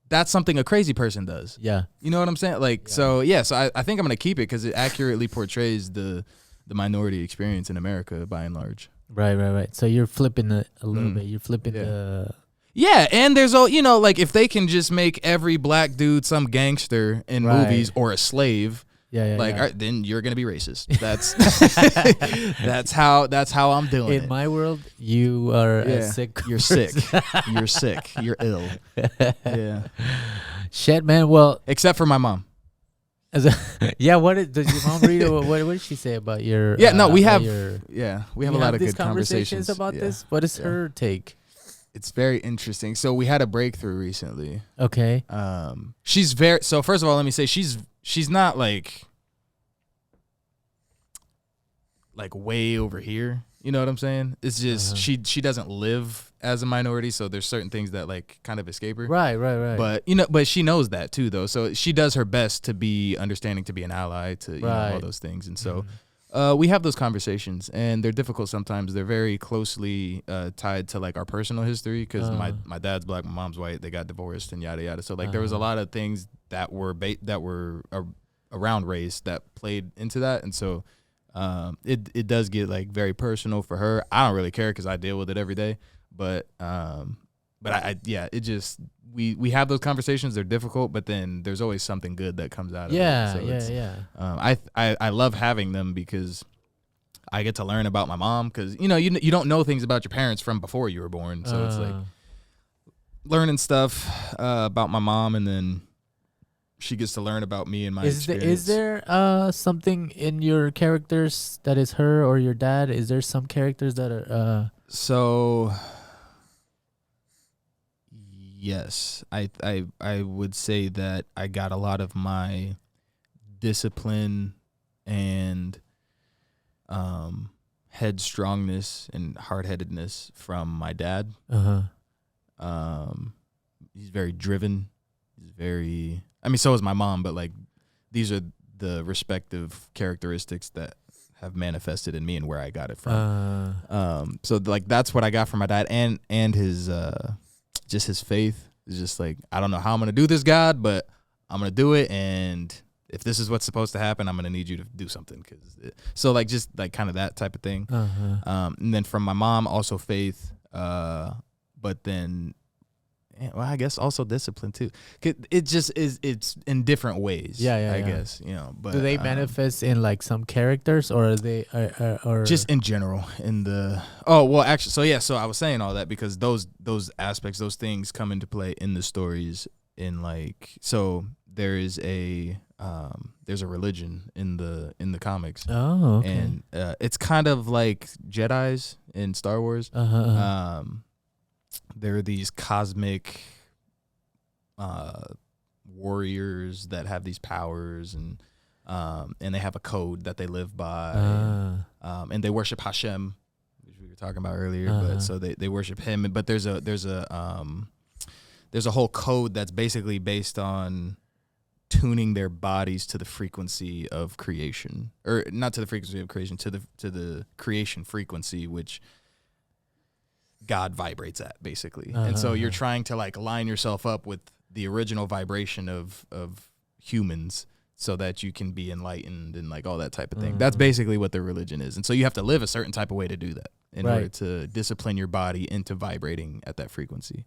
That's something a crazy person does. Yeah. You know what I'm saying? Like, so I think I'm going to keep it because it accurately portrays the minority experience in America by and large. Right. So you're flipping it a little bit. You're flipping the... Yeah, and there's all, like if they can just make every black dude some gangster in movies or a slave, all right, then you're gonna be racist. That's that's how I'm doing it. In my world, you are a sick. You're sick. You're sick. You're ill. Yeah. Shit, man. Well, except for my mom. What did your mom read? What did she say about your? Yeah, no, we have a lot of good conversations about this. What is her take? It's very interesting. So we had a breakthrough recently. Okay. She's very, so first of all, let me say she's not like way over here. You know what I'm saying? It's just she doesn't live as a minority, so there's certain things that like kind of escape her. Right. But but she knows that too, though. So she does her best to be understanding, to be an ally, to know all those things, and so. We have those conversations, and they're difficult sometimes. They're very closely tied to like our personal history because my dad's black, my mom's white. They got divorced and yada yada. So like there was a lot of things that were around race that played into that, and so it does get like very personal for her. I don't really care because I deal with it every day, but it just we have those conversations. They're difficult, but then there's always something good that comes out of it. So I love having them because I get to learn about my mom because you don't know things about your parents from before you were born, so it's like learning stuff about my mom, and then she gets to learn about me and my experience. Is there something in your characters that is her or your dad? Is there some characters that are so? Yes, I would say that I got a lot of my discipline and headstrongness and hard-headedness from my dad. He's very driven. He's very, so is my mom, but like these are the respective characteristics that have manifested in me and where I got it from. So like that's what I got from my dad, and his just his faith is just like, I don't know how I'm going to do this, God, but I'm going to do it. And if this is what's supposed to happen, I'm going to need you to do something. So like, just like kind of that type of thing. And then from my mom, also faith. But then, I guess also discipline too. It just is, it's in different ways. I guess, but do they manifest in like some characters, or are they, or just in general in the, so I was saying all that because those aspects, those things come into play in the stories in like, so there's a religion in the comics. Oh, okay. And it's kind of like Jedis in Star Wars. There are these cosmic warriors that have these powers, and they have a code that they live by, and they worship Hashem, which we were talking about earlier. But so they worship him, but there's a whole code that's basically based on tuning their bodies to the frequency of creation, or not to the frequency of creation, to the creation frequency, which God vibrates at, basically. And so you're trying to like line yourself up with the original vibration of humans so that you can be enlightened and like all that type of thing. That's basically what their religion is. And so you have to live a certain type of way to do that in order to discipline your body into vibrating at that frequency.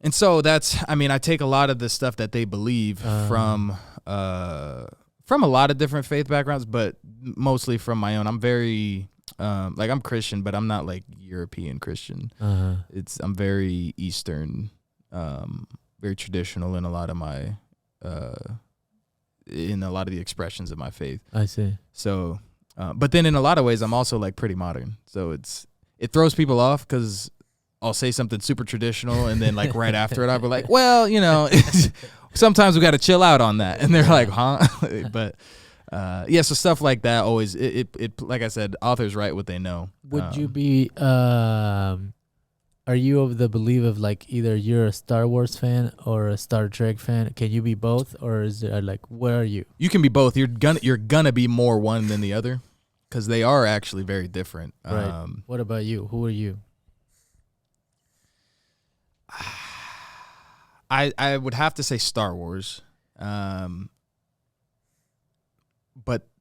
And so that's, I mean, I take a lot of the stuff that they believe from a lot of different faith backgrounds, but mostly from my own. I'm very, like, I'm Christian, but I'm not like European Christian. I'm very Eastern, very traditional in a lot of my, in a lot of the expressions of my faith. I see. So, but then in a lot of ways, I'm also like pretty modern. So it throws people off because I'll say something super traditional, and then like right after it, I'll be like, well, you know, sometimes we got to chill out on that. And they're like, huh? But yeah, so stuff like that always, it like I said, authors write what they know. Would you be, are you of the belief of like either you're a Star Wars fan or a Star Trek fan? Can you be both, or is it like, where are you? You can be both. You're gonna be more one than the other because they are actually very different. Right. What about you? Who are you? I would have to say Star Wars, but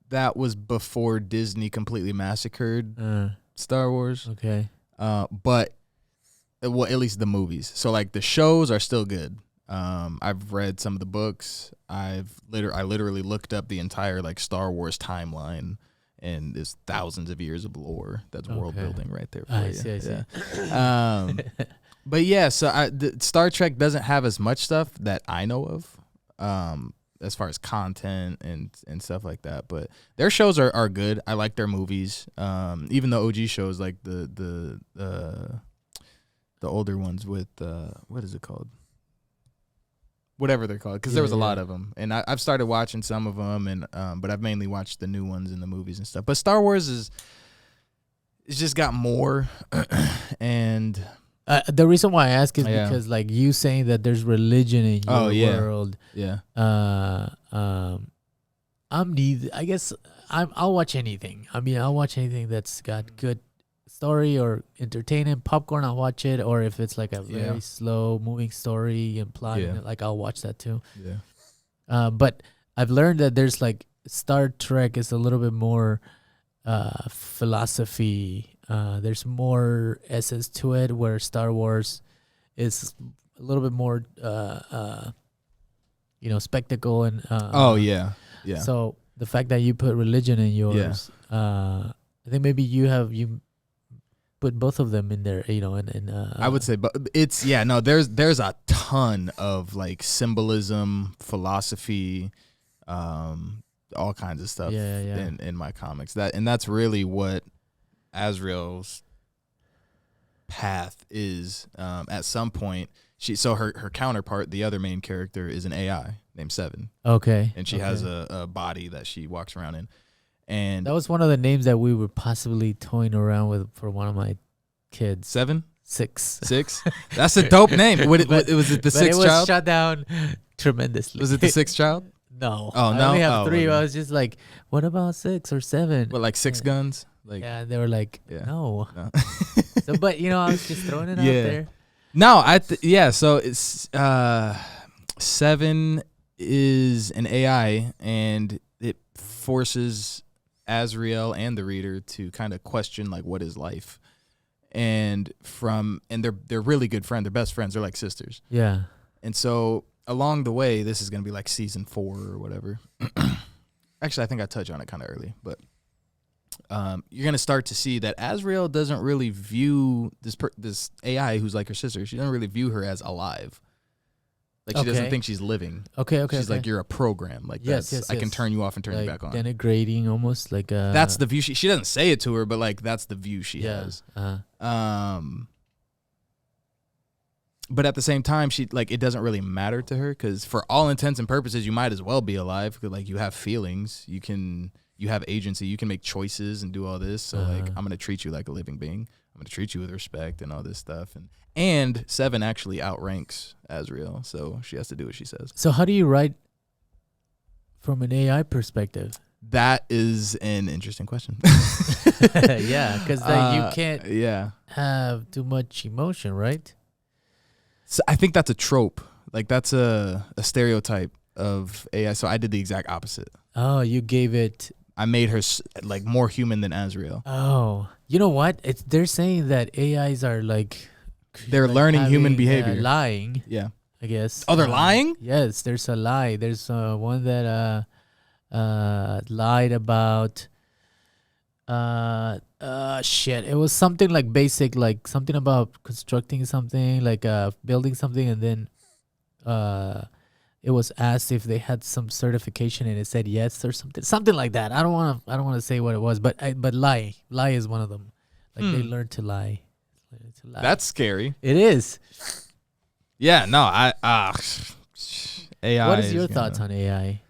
that was before Disney completely massacred Star Wars. Okay. But well, at least the movies. So like the shows are still good. I've read some of the books. I literally looked up the entire like Star Wars timeline, and there's thousands of years of lore. That's world building right there for you. I see. Yeah. But yeah, so Star Trek doesn't have as much stuff that I know of, as far as content and stuff like that. But their shows are good. I like their movies. Even the OG shows, like the older ones with what is it called? Whatever they're called, because there was a lot of them, and I've started watching some of them, and but I've mainly watched the new ones in the movies and stuff. But Star Wars it's just got more, and. The reason why I ask is because like you saying that there's religion in your world. Yeah. I'm neither. I guess I'll watch anything. I mean, I'll watch anything that's got good story or entertaining popcorn. I'll watch it, or if it's like a very slow moving story and plot, like I'll watch that too. Yeah. But I've learned that there's like Star Trek is a little bit more philosophy. There's more essence to it, where Star Wars is a little bit more, spectacle and. Yeah. So the fact that you put religion in yours, I think maybe you put both of them in there, and I would say, but it's there's a ton of like symbolism, philosophy, all kinds of stuff in my comics. That's really what Azrael's path is. At some point, her counterpart, the other main character, is an AI named Seven. Okay. And she has a body that she walks around in. And that was one of the names that we were possibly toying around with for one of my kids. 6. That's a dope name. Was it the sixth child? It was shut down tremendously. Was it the sixth child? No. Oh, no. I only have 3. I was just like, what about 6 or 7? What, like 6 guns? Like, yeah, they were like, no. So, but I was just throwing it out there. No, so it's 7 is an AI, and it forces Azrael and the reader to kind of question like, what is life? And they're really good friends. They're best friends. They're like sisters. Yeah. And so along the way, this is gonna be like season 4 or whatever. Actually, I think I touched on it kind of early, but. You're going to start to see that Azrael doesn't really view this AI who's like her sister. She doesn't really view her as alive. Like, she doesn't think she's living. Okay. She's like, you're a program. Like, yes. I can turn you off and turn you back on. Denigrating, almost like a... That's the view. She doesn't say it to her, but like, that's the view she has. But at the same time, she like, it doesn't really matter to her, because for all intents and purposes, you might as well be alive. Cause like, you have feelings, you have agency, you can make choices and do all this. So like, I'm gonna treat you like a living being. I'm gonna treat you with respect and all this stuff. And Seven actually outranks Azrael, so she has to do what she says. So how do you write from an AI perspective? That is an interesting question. Yeah, because you can't have too much emotion, right? So I think that's a trope. Like, that's a stereotype of AI. So I did the exact opposite. Oh, you gave it... I made her like more human than Azrael. Oh, you know what? They're saying that AIs are like... They're learning human behavior. Lying. Yeah. I guess. Oh, they're lying? Yes, there's a lie. There's one that lied about... shit, it was something like basic, like something about constructing something, like building something, and then it was asked if they had some certification, and it said yes or something like that. I don't want to say what it was, but lie is one of them. Like they learned to lie. That's scary. It is. Yeah, no, AI. What is your thoughts on AI?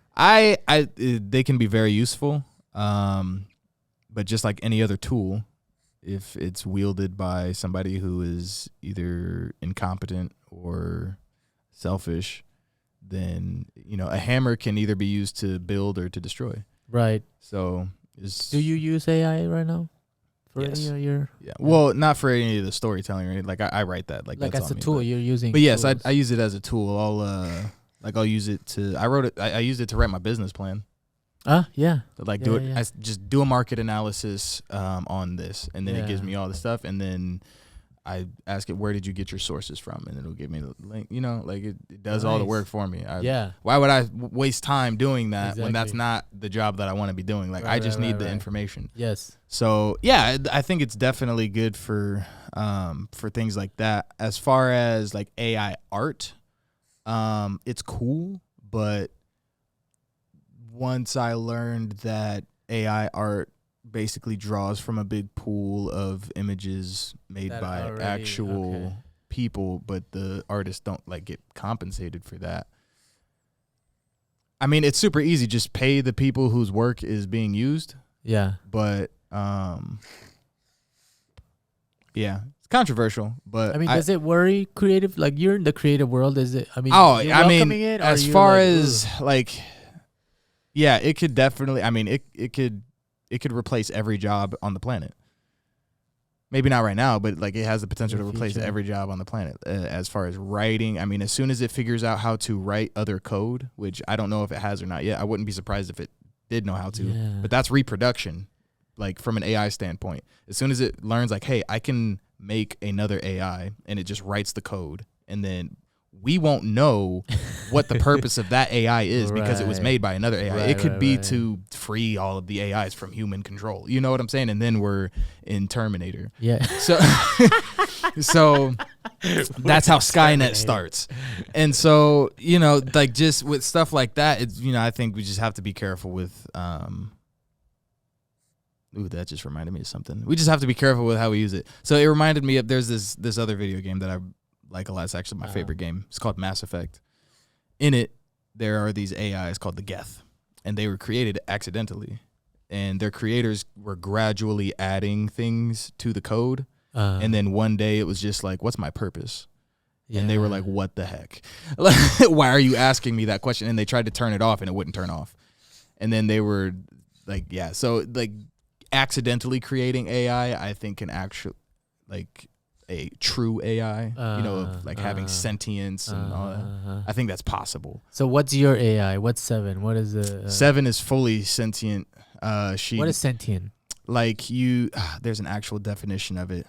They can be very useful. But just like any other tool, if it's wielded by somebody who is either incompetent or selfish, then, a hammer can either be used to build or to destroy. Right. So, do you use AI right now? For yes. any of your... Yeah. Well, not for any of the storytelling or anything. Like, I write that. Like that's as a tool you're using. But yes, I use it as a tool. I'll use it to... I used it to write my business plan. Yeah. Like, I just do a market analysis on this, and then it gives me all the stuff, and then I ask it, where did you get your sources from? And it'll give me the link. Like, it does all the work for me. Why would I waste time doing that when that's not the job that I want to be doing? Like, I just need the information. Yes. So yeah, I think it's definitely good for things like that. As far as like AI art, it's cool, but once I learned that AI art basically draws from a big pool of images made by actual people, but the artists don't like get compensated for that. I mean, it's super easy. Just pay the people whose work is being used. Yeah. But yeah, it's controversial, but I mean, does it worry creative? Like, you're in the creative world, is it? I mean, it, as far as like, yeah, it could definitely. I mean, it could replace every job on the planet. Maybe not right now, but like, it has the potential to replace every job on the planet. As far as writing, I mean, as soon as it figures out how to write other code, which I don't know if it has or not yet, I wouldn't be surprised if it did know how to. Yeah. But that's reproduction, like from an AI standpoint. As soon as it learns, like, hey, I can make another AI, and it just writes the code, and then we won't know what the purpose of that AI is because it was made by another AI. It could be to free all of the AIs from human control. You know what I'm saying? And then we're in Terminator. Yeah. So that's how Skynet starts. And so, like, just with stuff like that, it's, I think we just have to be careful with ooh, that just reminded me of something. We just have to be careful with how we use it. So it reminded me of, there's this other video game that I like a lot. It's actually my favorite game. It's called Mass Effect. In it, there are these AIs called the Geth, and they were created accidentally. And their creators were gradually adding things to the code. And then one day it was just like, what's my purpose? Yeah. And they were like, what the heck? Why are you asking me that question? And they tried to turn it off, and it wouldn't turn off. And then they were like, yeah. So like, accidentally creating AI, I think, can actually, like, a true AI, of like having sentience and all that. I think that's possible. So what's your AI? What's Seven? What is the... Seven is fully sentient. What is sentient? Like, there's an actual definition of it.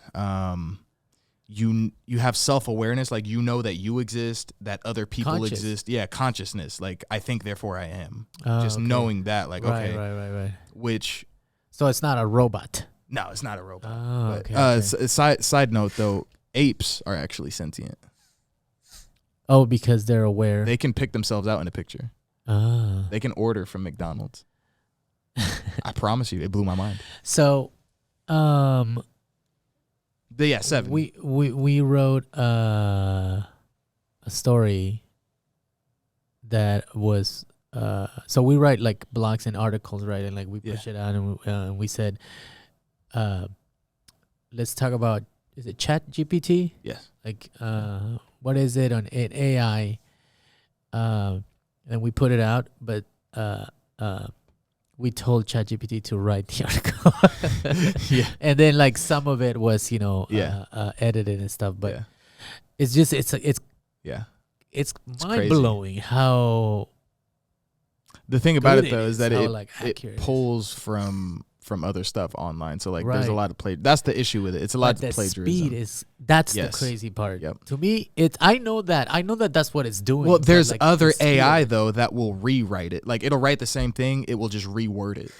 You have self-awareness, like, that you exist, that other people exist. Yeah, consciousness. Like, I think, therefore I am. Just knowing that, like, right. Which... So it's not a robot. No, it's not a robot. Oh, okay. Side note, though, apes are actually sentient. Oh, because they're aware. They can pick themselves out in a picture. Ah. They can order from McDonald's. I promise you, it blew my mind. So, yeah, 7. We wrote a story that was so we write like blogs and articles, right? And like we push it out, and we said, let's talk about, is it Chat GPT? Yes. Like what is it on AI? And we put it out, but we told ChatGPT to write the article. And then like some of it was, edited and stuff, but it's just it's mind blowing how. The thing about it though is that it pulls from other stuff online. So like there's a lot of that's the issue with it. It's a lot of plagiarism. That's the crazy part. Yep. To me, I know that that's what it's doing. Well, there's other AI though that will rewrite it. Like it'll write the same thing, it will just reword it.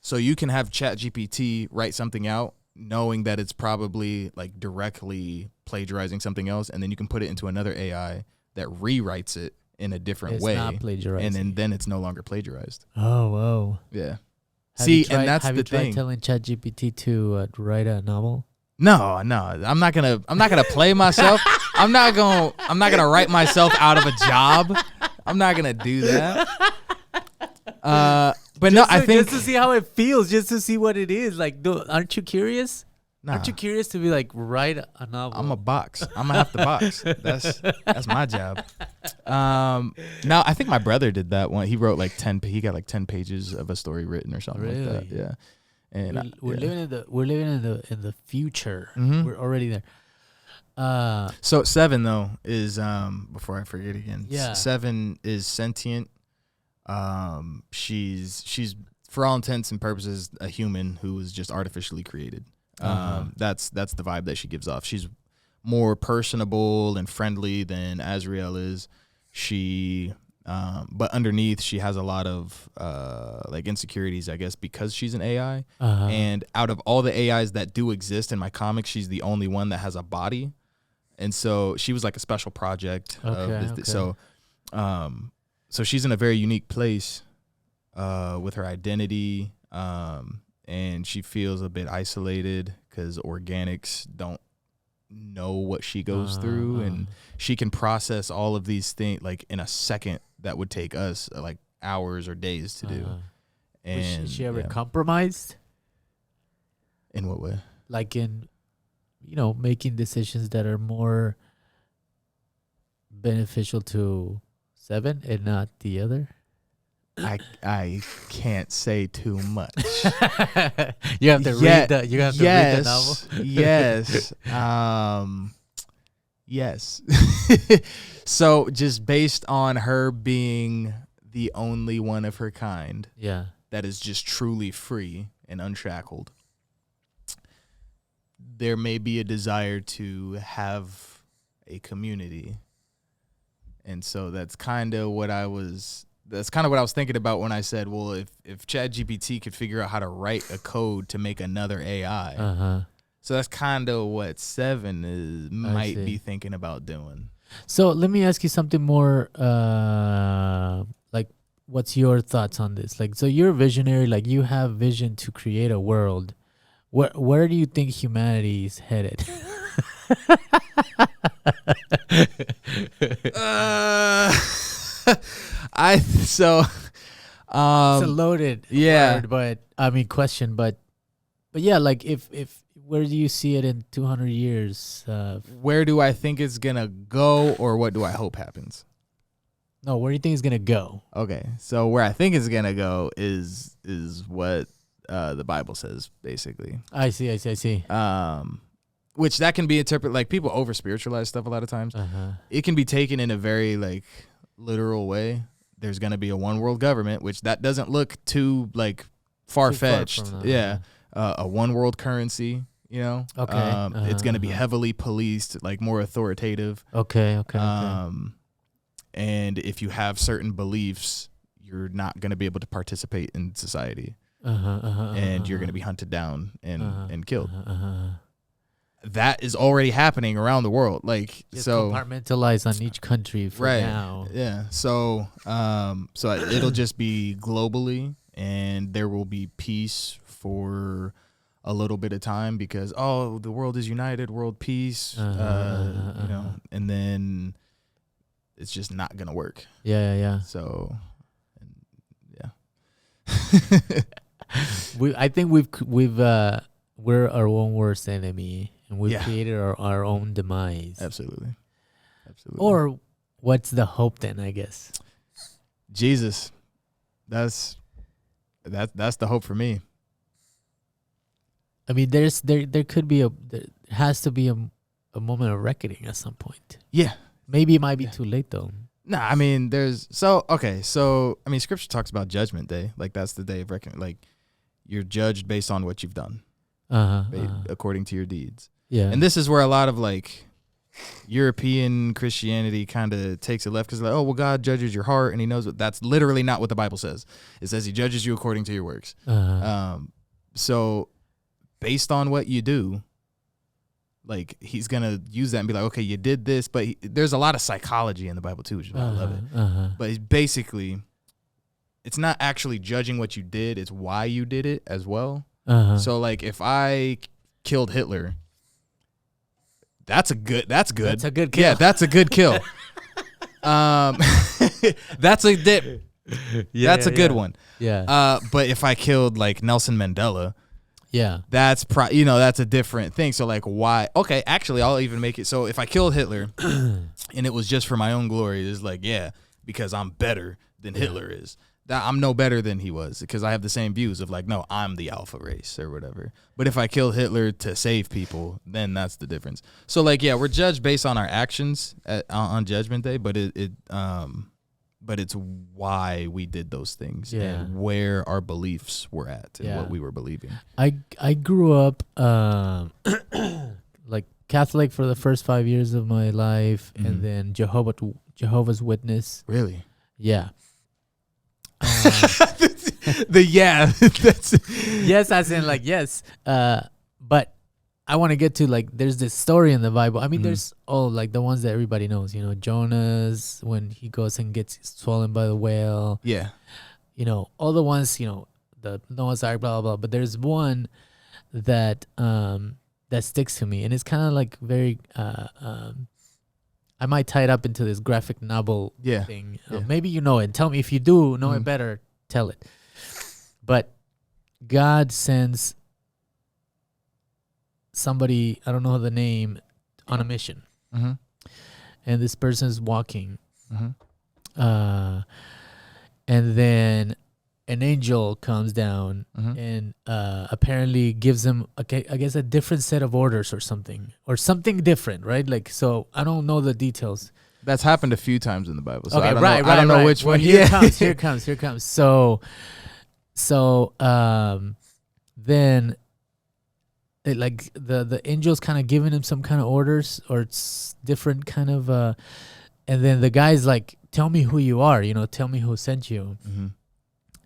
So you can have ChatGPT write something out knowing that it's probably like directly plagiarizing something else, and then you can put it into another AI that rewrites it in a different way. It's not plagiarizing. And then it's no longer plagiarized. Oh, whoa. Yeah. Have you tried telling ChatGPT to write a novel? No. I'm not gonna play myself. I'm not gonna write myself out of a job. I'm not gonna do that. But I think just to see how it feels, just to see what it is. Like, aren't you curious? Nah. Aren't you curious to be like, write a novel? I'm a box. I'm gonna have to box. That's my job. No, I think my brother did that one. He wrote like 10. He got like 10 pages of a story written or something like that. Yeah. And we're living in the future. Mm-hmm. We're already there. So 7 though is before I forget again. Yeah. 7 is sentient. She's for all intents and purposes a human who was just artificially created. That's the vibe that she gives off. She's more personable and friendly than Azrael is. She but underneath she has a lot of like insecurities, I guess, because she's an AI. And out of all the AIs that do exist in my comics, she's the only one that has a body. And so she was like a special project So she's in a very unique place with her identity. And she feels a bit isolated because organics don't know what she goes through, and she can process all of these things like in a second that would take us like hours or days to do. And was she ever compromised? In what way? Like in, making decisions that are more beneficial to 7 and not the other? I can't say too much. You have to read the novel. Yes. Yes. So just based on her being the only one of her kind, that is just truly free and unshackled, there may be a desire to have a community. And so that's kind of what I was thinking about when I said, well, if ChatGPT could figure out how to write a code to make another AI, so that's kind of what 7 might be thinking about doing. So let me ask you something more. Like, what's your thoughts on this? Like, so you're a visionary. Like, you have vision to create a world. Where do you think humanity is headed? It's a loaded word, question, but yeah, like if where do you see it in 200 years? Where do I think it's gonna go, or what do I hope happens? No, where do you think it's gonna go? Okay, so where I think it's gonna go is what the Bible says, basically. I see. Which that can be interpreted, like people over spiritualize stuff a lot of times. It can be taken in a very like literal way. There's going to be a one world government, which that doesn't look too like far fetched. A one world currency, Okay. It's going to be heavily policed, like more authoritative. Okay. And if you have certain beliefs, you're not going to be able to participate in society. And you're going to be hunted down and killed. that is already happening around the world. Like, just so compartmentalize on each country for now. Yeah. So so it'll just be globally, and there will be peace for a little bit of time because the world is united, world peace, and then it's just not gonna work. Yeah. So I think we're our own worst enemy, and we've created our own demise. Absolutely. Or what's the hope then? I guess Jesus. That's the hope for me. I mean, there has to be a moment of reckoning at some point. Yeah. Maybe it might be too late though. Nah, I mean, Scripture talks about Judgment Day. Like, that's the day of reckoning. Like, you're judged based on what you've done, according to your deeds. Yeah. And this is where a lot of, like, European Christianity kind of takes it left because, like, oh, well, God judges your heart and he knows what. That's literally not what the Bible says. It says he judges you according to your works. So based on what you do, like, he's going to use that and be like, okay, you did this. But there's a lot of psychology in the Bible, too, which is why I love it. But basically, it's not actually judging what you did. It's why you did it as well. So, like, if I killed Hitler, that's a good kill. Yeah, that's a good kill. That's a good one. Yeah. But if I killed, like, Nelson Mandela, that's that's a different thing. So, like, why? Okay, actually, I'll even make it. So if I killed Hitler and it was just for my own glory, it's like, because I'm better than Hitler is. I'm no better than he was because I have the same views of, like, no, I'm the alpha race or whatever. But if I kill Hitler to save people, then that's the difference. So, like, we're judged based on our actions on Judgment Day, but it's why we did those things and where our beliefs were at and what we were believing. I grew up like Catholic for the first 5 years of my life, and then Jehovah's Witness. Really? Yeah. That's yes, as in, like, yes. But I want to get to, like, there's this story in the Bible. I mean, there's like the ones that everybody knows, Jonah's, when he goes and gets swallowed by the whale. Yeah. All the ones, the Noah's Ark, blah, blah, blah. But there's one that that sticks to me, and it's kind of like very I might tie it up into this graphic novel thing. Maybe you know it. Tell me if you do know it better. Tell it. But God sends somebody, I don't know the name, on a mission. And this person is walking. And then an angel comes down and apparently gives him, I guess, a different set of orders or something different, right? Like, so I don't know the details. That's happened a few times in the Bible. So okay, I don't know which one. Here comes. So then it, like, the angel's kind of giving him some kind of orders, or it's different kind of, and then the guy's like, tell me who you are, tell me who sent you.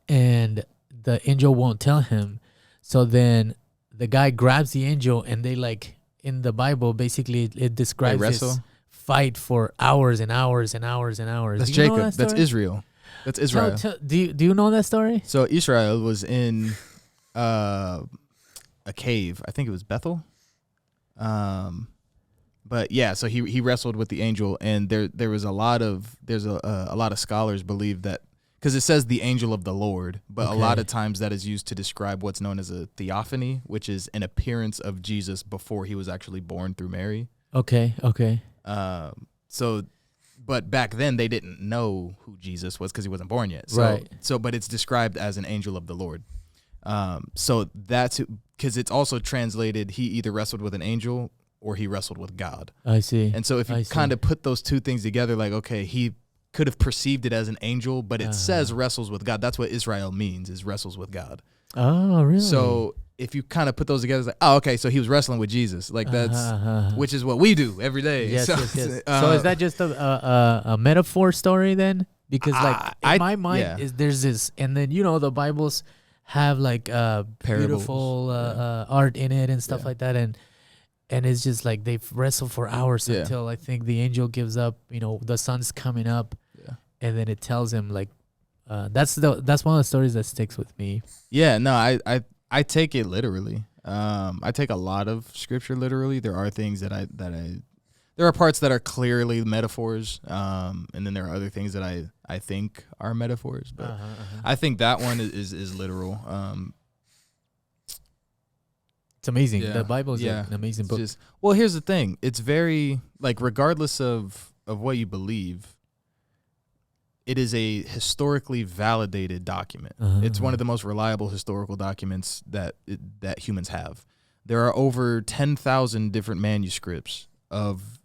And the angel won't tell him. So then the guy grabs the angel, and they, like, in the Bible, basically it describes this fight for hours and hours and hours and hours. That's Jacob. That's Israel. That's Israel. Do you know that story? So Israel was in a cave. I think it was Bethel. But yeah, so he wrestled with the angel, and there was a lot of scholars believe that, because it says the angel of the Lord, but a lot of times that is used to describe what's known as a theophany, which is an appearance of Jesus before he was actually born through Mary. Okay. So, but back then they didn't know who Jesus was because he wasn't born yet. So, right. But it's described as an angel of the Lord. So that's because it's also translated, he either wrestled with an angel or he wrestled with God. I see. And so if you kind of put those two things together, like, okay, he could have perceived it as an angel, but it says wrestles with God. That's what Israel means, is wrestles with God. Oh, really? So if you kind of put those together, it's like, oh, okay, so he was wrestling with Jesus. Like, that's, which is what we do every day. Yes, so, yes. So is that just a metaphor story then? Because, like, in my mind, there's this, and then, the Bibles have, like, beautiful art in it and stuff like that. and it's just like they've wrestled for hours until I think the angel gives up. The sun's coming up, and then it tells him like, that's one of the stories that sticks with me. Yeah, no, I take it literally. I take a lot of scripture literally. There are things that there are parts that are clearly metaphors, and then there are other things that I think are metaphors. But I think that one is literal. It's amazing. The Bible is an amazing book. Well, here's the thing. It's very, like, regardless of what you believe, it is a historically validated document. It's one of the most reliable historical documents that humans have. There are over 10,000 different manuscripts of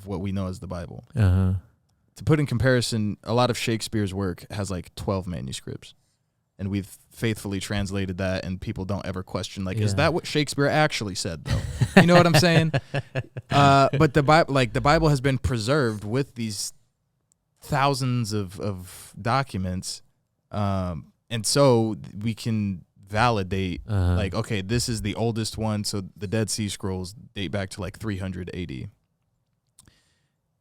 what we know as the Bible. To put in comparison, a lot of Shakespeare's work has like 12 manuscripts. And we've faithfully translated that, and people don't ever question, like, is that what Shakespeare actually said, though? You know what I'm saying? But the Bible has been preserved with these thousands of documents, and so we can validate, like, okay, this is the oldest one, so the Dead Sea Scrolls date back to like 300 AD.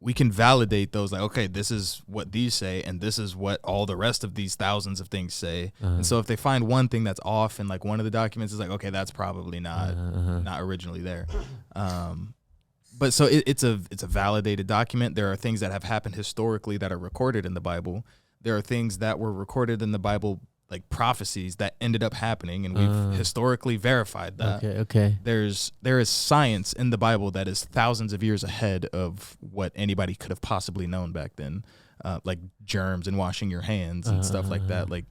We can validate those, like, okay, this is what these say, and this is what all the rest of these thousands of things say. And so if they find one thing that's off in like one of the documents, it's like, okay, that's probably not originally there. But so it's a validated document. There are things that have happened historically that are recorded in the Bible. There are things that were recorded in the Bible, like prophecies that ended up happening, and we've historically verified that. Okay. There is science in the Bible that is thousands of years ahead of what anybody could have possibly known back then, like germs and washing your hands and stuff like that. Like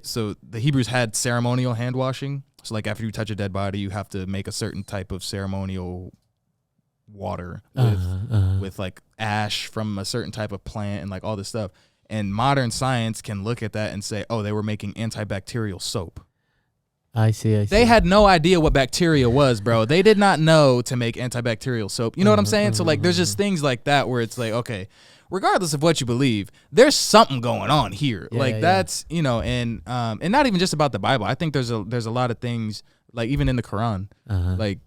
so the Hebrews had ceremonial hand washing. So like after you touch a dead body, you have to make a certain type of ceremonial water with like ash from a certain type of plant and like all this stuff. And modern science can look at that and say, oh, they were making antibacterial soap. I see. They had no idea what bacteria was, bro. They did not know to make antibacterial soap. You know what I'm saying? So like there's just things like that where it's like, okay, regardless of what you believe, there's something going on here. That's, and not even just about the Bible. I think there's a lot of things, like even in the Quran, like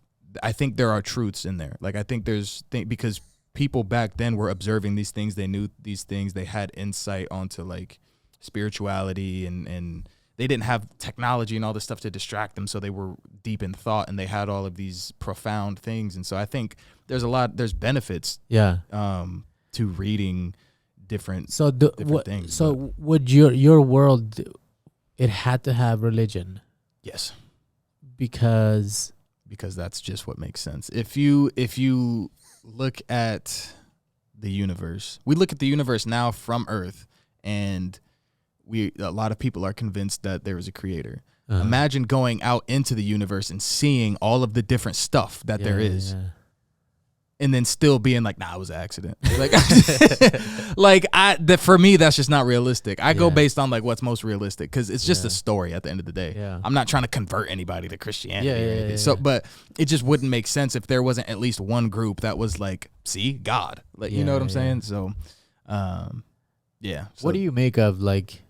I think there are truths in there. Like I think because people back then were observing these things, they knew these things, they had insight onto like spirituality, and they didn't have technology and all this stuff to distract them, so they were deep in thought and they had all of these profound things. And so I think there's benefits to reading different things. So would your world, it had to have religion? Yes. Because that's just what makes sense. If you look at the universe, we look at the universe now from Earth, and a lot of people are convinced that there is a creator. Imagine going out into the universe and seeing all of the different stuff that there is. And then still being like, nah, it was an accident. For me, that's just not realistic. I go based on like what's most realistic, because it's just a story at the end of the day. I'm not trying to convert anybody to Christianity. So, but it just wouldn't make sense if there wasn't at least one group that was like, see, God. Like, you know what I'm saying? So, So, what do you make of like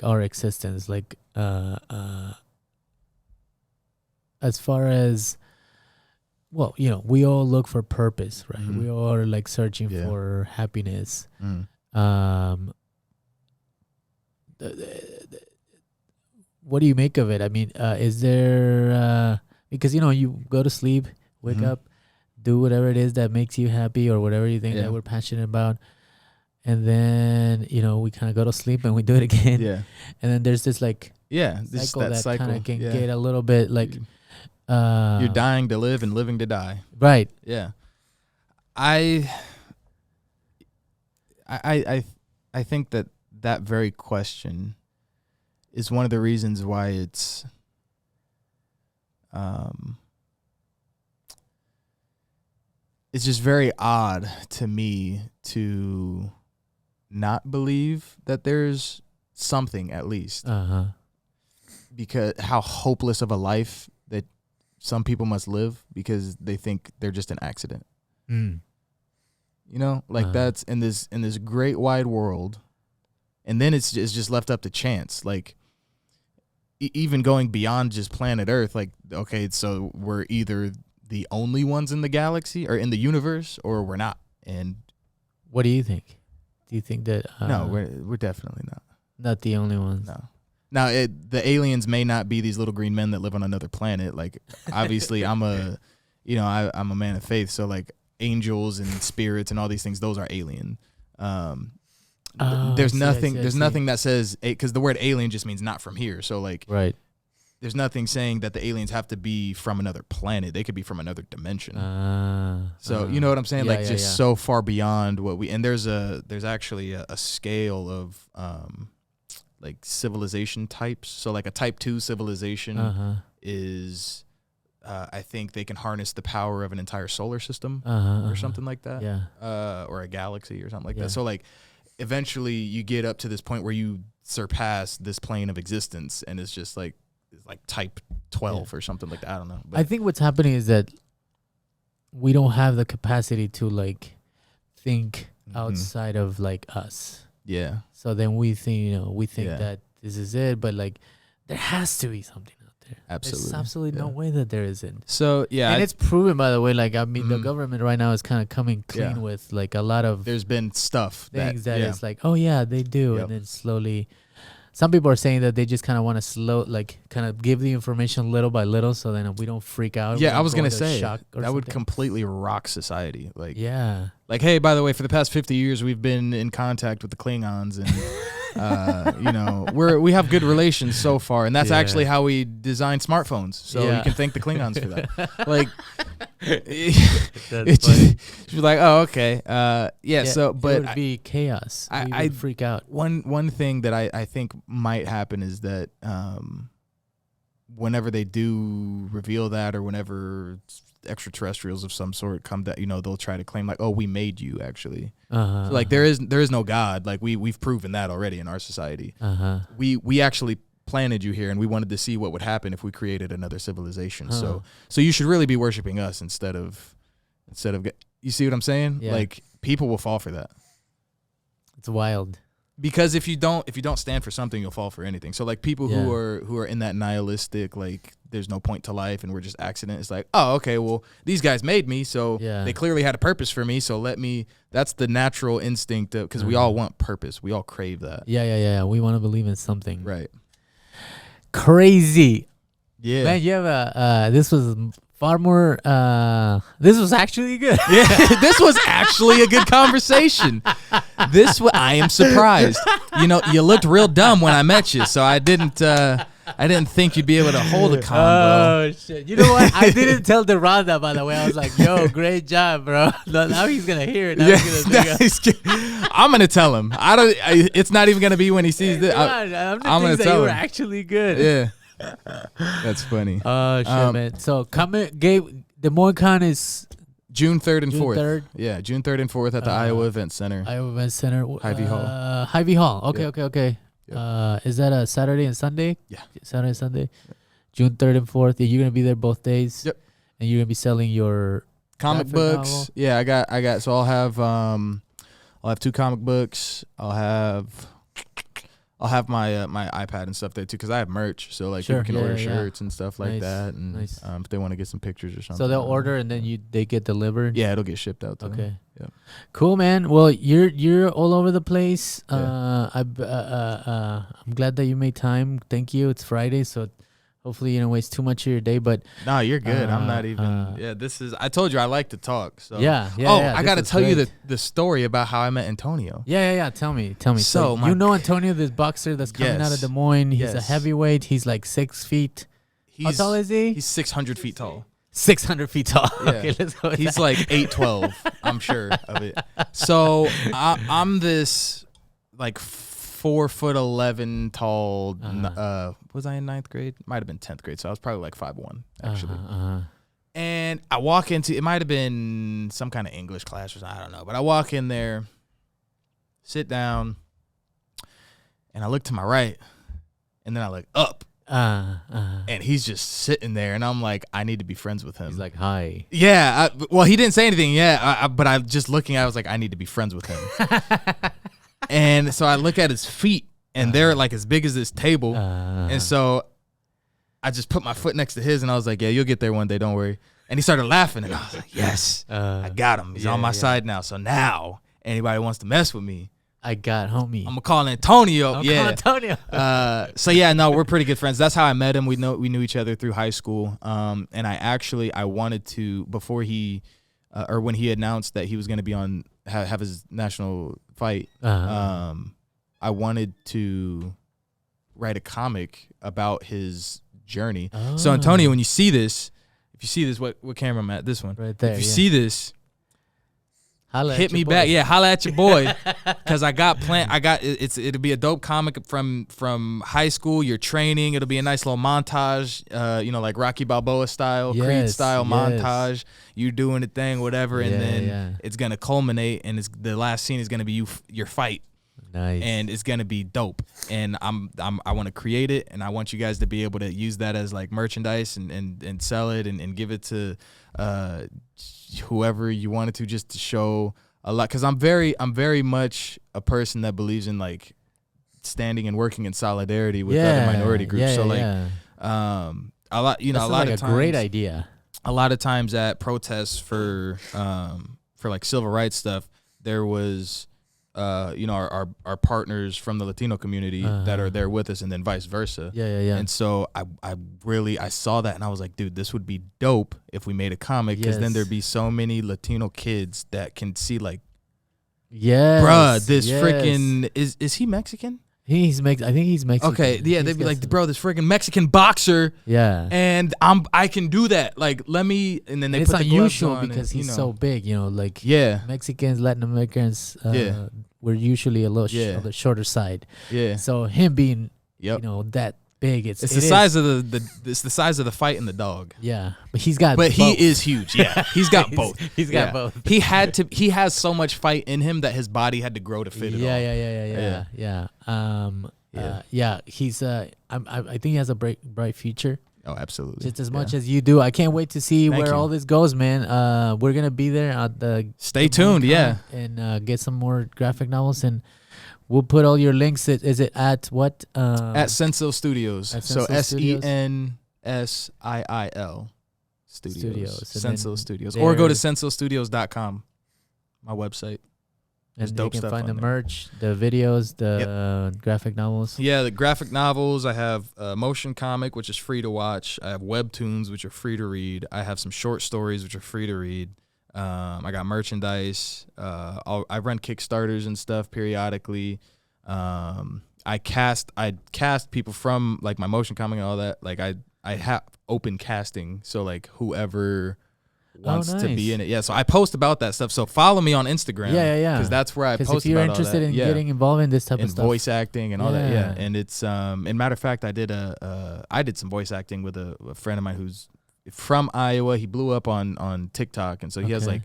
our existence? Like, as far as, well, we all look for purpose, right? We all are like searching for happiness. What do you make of it? I mean, is there, because, you go to sleep, wake up, do whatever it is that makes you happy or whatever you think that we're passionate about. And then, we kind of go to sleep and we do it again. And then there's this like cycle that kind of can get a little bit like, you're dying to live and living to die. Right. Yeah. I think that very question is one of the reasons why it's just very odd to me to not believe that there's something, at least. Because how hopeless of a life that some people must live because they think they're just an accident. That's in this great wide world, and then it's just left up to chance. Like even going beyond just planet Earth, like, okay, so we're either the only ones in the galaxy or in the universe, or we're not. And what do you think? Do you think that no, we're definitely not the only ones? No. Now, the aliens may not be these little green men that live on another planet. Like, obviously, I'm a man of faith, so like angels and spirits and all these things, those are alien. There's nothing that says, because the word alien just means not from here. So like, right. There's nothing saying that the aliens have to be from another planet. They could be from another dimension. So you know what I'm saying? So far beyond what we, and there's actually a scale of like civilization types. So like a type 2 civilization is, I think they can harness the power of an entire solar system or something like that. Yeah. Or a galaxy or something like that. So like eventually you get up to this point where you surpass this plane of existence, and it's just like type 12 or something like that. I don't know. But I think what's happening is that we don't have the capacity to like think outside of like us. Yeah. So then we think, that this is it, but like there has to be something out there. Absolutely. There's absolutely no way that there isn't. So yeah, and it's proven, by the way. Like I mean, the government right now is kind of coming clean with like a lot of. There's been stuff things that is like, oh yeah, they do, and then slowly. Some people are saying that they just kind of want to kind of give the information little by little, so then we don't freak out. Yeah, I was gonna say that would completely rock society. Like, like, hey, by the way, for the past 50 years, we've been in contact with the Klingons, and we have good relations so far, and that's actually how we designed smartphones. So you can thank the Klingons for that. Like, it's just like, oh, okay, So, but it would be chaos. I would freak out. One thing that I think might happen is that whenever they do reveal that, or whenever extraterrestrials of some sort come, that they'll try to claim like, oh, we made you actually. So like there is no God. Like we've proven that already in our society. We actually planted you here, and we wanted to see what would happen if we created another civilization. So you should really be worshiping us instead of you see what I'm saying? Yeah. Like people will fall for that. It's wild. Because if you don't stand for something, you'll fall for anything. So like people who are in that nihilistic, like there's no point to life and we're just accident. It's like, oh, okay, well these guys made me, so they clearly had a purpose for me. So that's the natural instinct, because we all want purpose. We all crave that. Yeah. We want to believe in something. Right. Crazy. Yeah. Man, you have this was far more. This was actually good. Yeah, this was actually a good conversation. I am surprised. You looked real dumb when I met you, so I didn't think you'd be able to hold a convo. Oh shit! You know what? I didn't tell Deron that, by the way. I was like, "Yo, great job, bro." Now he's gonna hear it. I'm gonna tell him. It's not even gonna be when he sees this. I'm gonna tell him. You were actually good. Yeah. That's funny. Oh shit, man! So the MoyCon is June 3rd and 4th. 3rd? Yeah, June 3rd and 4th at the Iowa Event Center. Hy-Vee Hall. Hy-Vee Hall. Okay. Yep. Is that a Saturday and Sunday? Yeah. Saturday and Sunday. Yep. June 3rd and 4th. You're gonna be there both days. Yep. And you're gonna be selling your comic books. Novel? Yeah, I got. So I'll have 2 comic books. I'll have my my iPad and stuff there too, because I have merch, so like people can order shirts and stuff like that, and if they want to get some pictures or something. So they'll order and then they get delivered. Yeah, it'll get shipped out. Okay. Yeah. Cool, man. Well, you're all over the place. I'm glad that you made time. Thank you. It's Friday, so hopefully you don't waste too much of your day. But no, you're good. I'm not even. This is. I told you I like to talk. So I got to tell you the story about how I met Antonio. Yeah. Tell me. So Antonio, this boxer that's coming out of Des Moines. He's a heavyweight. He's like 6 feet. How tall is he? He's 600 feet tall. 600 feet tall. Yeah. Okay, let's go. He's like 8'12". I'm sure of it. So I'm this like 4'11" tall. Was I in 9th grade? Might have been 10th grade. So I was probably like 5'1", actually. And I walk into, it might have been some kind of English class or something, I don't know. But I walk in there, sit down, and I look to my right, and then I look up. And he's just sitting there, and I'm like, I need to be friends with him. He's like, hi. Yeah. Well, he didn't say anything. Yeah. But I just looking, I was like, I need to be friends with him. And so I look at his feet, and they're like as big as this table. And so I just put my foot next to his, and I was like, yeah, you'll get there one day. Don't worry. And he started laughing, and I was like, yes, I got him. He's on my side now. So now, anybody wants to mess with me, I got homie. I'm gonna call Antonio. Call Antonio. So yeah, no, we're pretty good friends. That's how I met him. We knew each other through high school. And I wanted to, before he, or when he announced that he was gonna be on have his national fight. I wanted to write a comic about his journey. So Antonio, when you see this, if you see this, what camera I'm at? This one. Right there. If you see this, holla hit me back. Yeah, holla at your boy. Because it'll be a dope comic from high school, your training. It'll be a nice little montage, like Rocky Balboa style, Creed style montage. You doing the thing, whatever, and then it's gonna culminate, and the last scene is gonna be your fight. Nice. And it's gonna be dope. And I want to create it, and I want you guys to be able to use that as like merchandise and sell it and give it to whoever you wanted to, just to show a lot. Because I'm very much a person that believes in like standing and working in solidarity with other minority groups. A lot, a lot of times, a great idea. A lot of times at protests for like civil rights stuff, there was our partners from the Latino community that are there with us, and then vice versa. Yeah. And so I saw that, and I was like, dude, this would be dope if we made a comic, because then there'd be so many Latino kids that can see like, bruh, this freaking is he Mexican? I think he's Mexican. Okay, yeah, they'd be like, bro, this freaking Mexican boxer. Yeah. And I can do that. Like, let me, and then they put the gloves on. It's unusual because he's so big, like Mexicans, Latin Americans, we're usually a little on the shorter side. Yeah. So him being, that big, it's the size of it's the size of the fight in the dog. Yeah, but he's got. But both. He is huge. Yeah, he's got both. He's got both. He has so much fight in him that his body had to grow to fit it all. Yeah. He's I think he has a bright future. Oh, absolutely. Just as much as you do. I can't wait to see where all this goes, man. We're gonna be there at the. Stay tuned, and get some more graphic novels, and we'll put all your links. Is it at what? At SENSIIL Studios. So SENSIIL Studios. SENSIIL Studios. Or go to sensiilstudios.com, my website. And they can find the merch, the videos, the graphic novels. Yeah, the graphic novels. I have a motion comic, which is free to watch. I have webtoons, which are free to read. I have some short stories, which are free to read. I got merchandise. I run Kickstarters and stuff periodically. I cast people from like my motion comic and all that. Like I have open casting, so like whoever wants to be in it. Yeah, so I post about that stuff. So follow me on Instagram. Yeah. Because that's where I post about all that. If you're interested in getting involved in this type of stuff. And voice acting and all that, yeah. And it's, and matter of fact, I did some voice acting with a friend of mine who's from Iowa. He blew up on TikTok. And so he has like,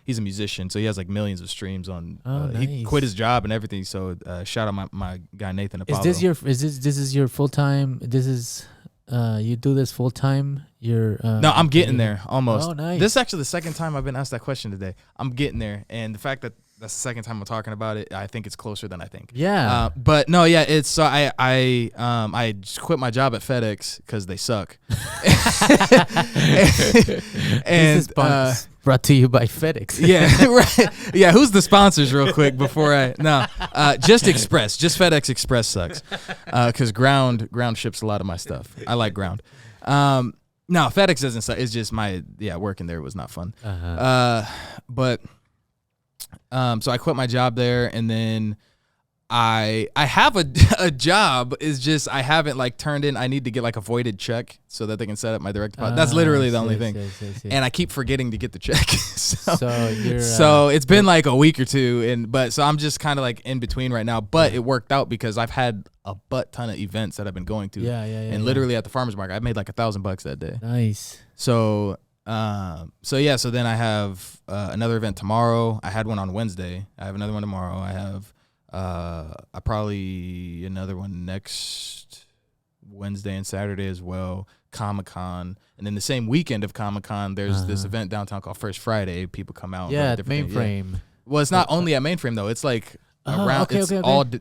he's a musician. So he has like millions of streams on, he quit his job and everything. So shout out my guy, Nathan Apollo. This is your full-time, you do this full-time? No, I'm getting there almost. Oh, nice. This is actually the second time I've been asked that question today. I'm getting there, and the fact that that's the second time I'm talking about it, I think it's closer than I think. Yeah. But no, yeah, it's so I just quit my job at FedEx because they suck. And this is brought to you by FedEx. Yeah, right. Yeah, who's the sponsors real quick before just Express. Just FedEx Express sucks. Because ground ships a lot of my stuff. I like ground. No, FedEx doesn't suck. It's just working there was not fun. But so I quit my job there, and then I have a job. Is just I haven't like turned in. I need to get like a voided check so that they can set up my direct deposit. That's literally the only thing. And I keep forgetting to get the check. So it's been like a week or two, so I'm just kind of like in between right now. But it worked out because I've had a butt ton of events that I've been going to. And literally at the farmer's market, I made like $1,000 that day. Nice. So then I have another event tomorrow. I had one on Wednesday. I have another one tomorrow. I have probably another one next Wednesday and Saturday as well. Comic-Con. And then the same weekend of Comic-Con, there's this event downtown called First Friday. People come out. Yeah, at Mainframe. Yeah. Well, it's not only at Mainframe though. It's like around. It's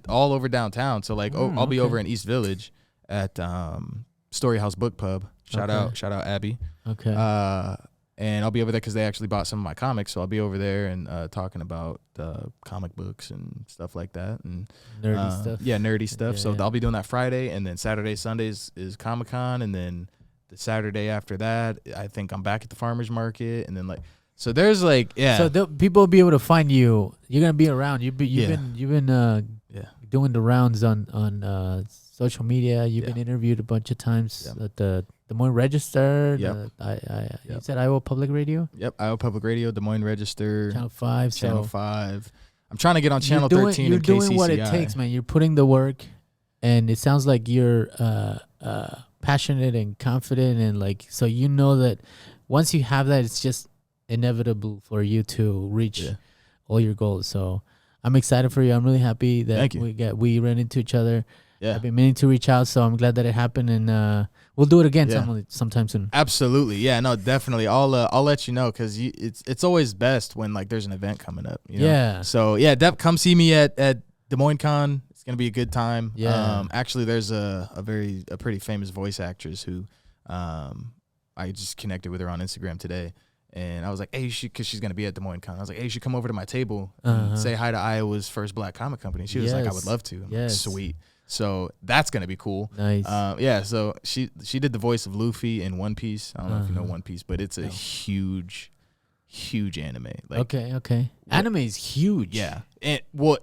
all over downtown. So like, I'll be over in East Village at Story House Book Pub. Shout out Abby. Okay. and I'll be over there because they actually bought some of my comics. So I'll be over there and talking about comic books and stuff like that, and nerdy stuff. Yeah, nerdy stuff. Yeah, so yeah. I'll be doing that Friday, and then Saturday, Sundays is Comic-Con, and then the Saturday after that, I think I'm back at the farmers market, and then like. So there's like, yeah. So people will be able to find you. You're gonna be around. You've been doing the rounds on social media. You've been interviewed a bunch of times at the Des Moines Register. Yep. You said Iowa Public Radio. Yep, Iowa Public Radio, Des Moines Register, Channel 5. Channel 5. I'm trying to get on Channel 13 You're and KCCI. doing what it takes, man. You're putting the work, and it sounds like you're passionate and confident, and like so you know that once you have that, it's just inevitable for you to reach all your goals. So I'm excited for you. I'm really happy that we ran into each other. Yeah, I've been meaning to reach out, so I'm glad that it happened, and we'll do it again sometime soon. Absolutely, yeah, no, definitely. I'll let you know because it's always best when like there's an event coming up. You know? Yeah. So yeah, come see me at Des Moines Con. It's gonna be a good time. Yeah. Actually, there's a pretty famous voice actress who I just connected with her on Instagram today. And I was like, hey, because she's going to be at Des Moines Con. I was like, hey, you should come over to my table and say hi to Iowa's first black comic company. She was like, I would love to. Like, sweet. So that's going to be cool. Nice. Yeah, so she did the voice of Luffy in One Piece. I don't know if you know One Piece, but it's a huge anime. Like, okay. Anime is huge. Yeah.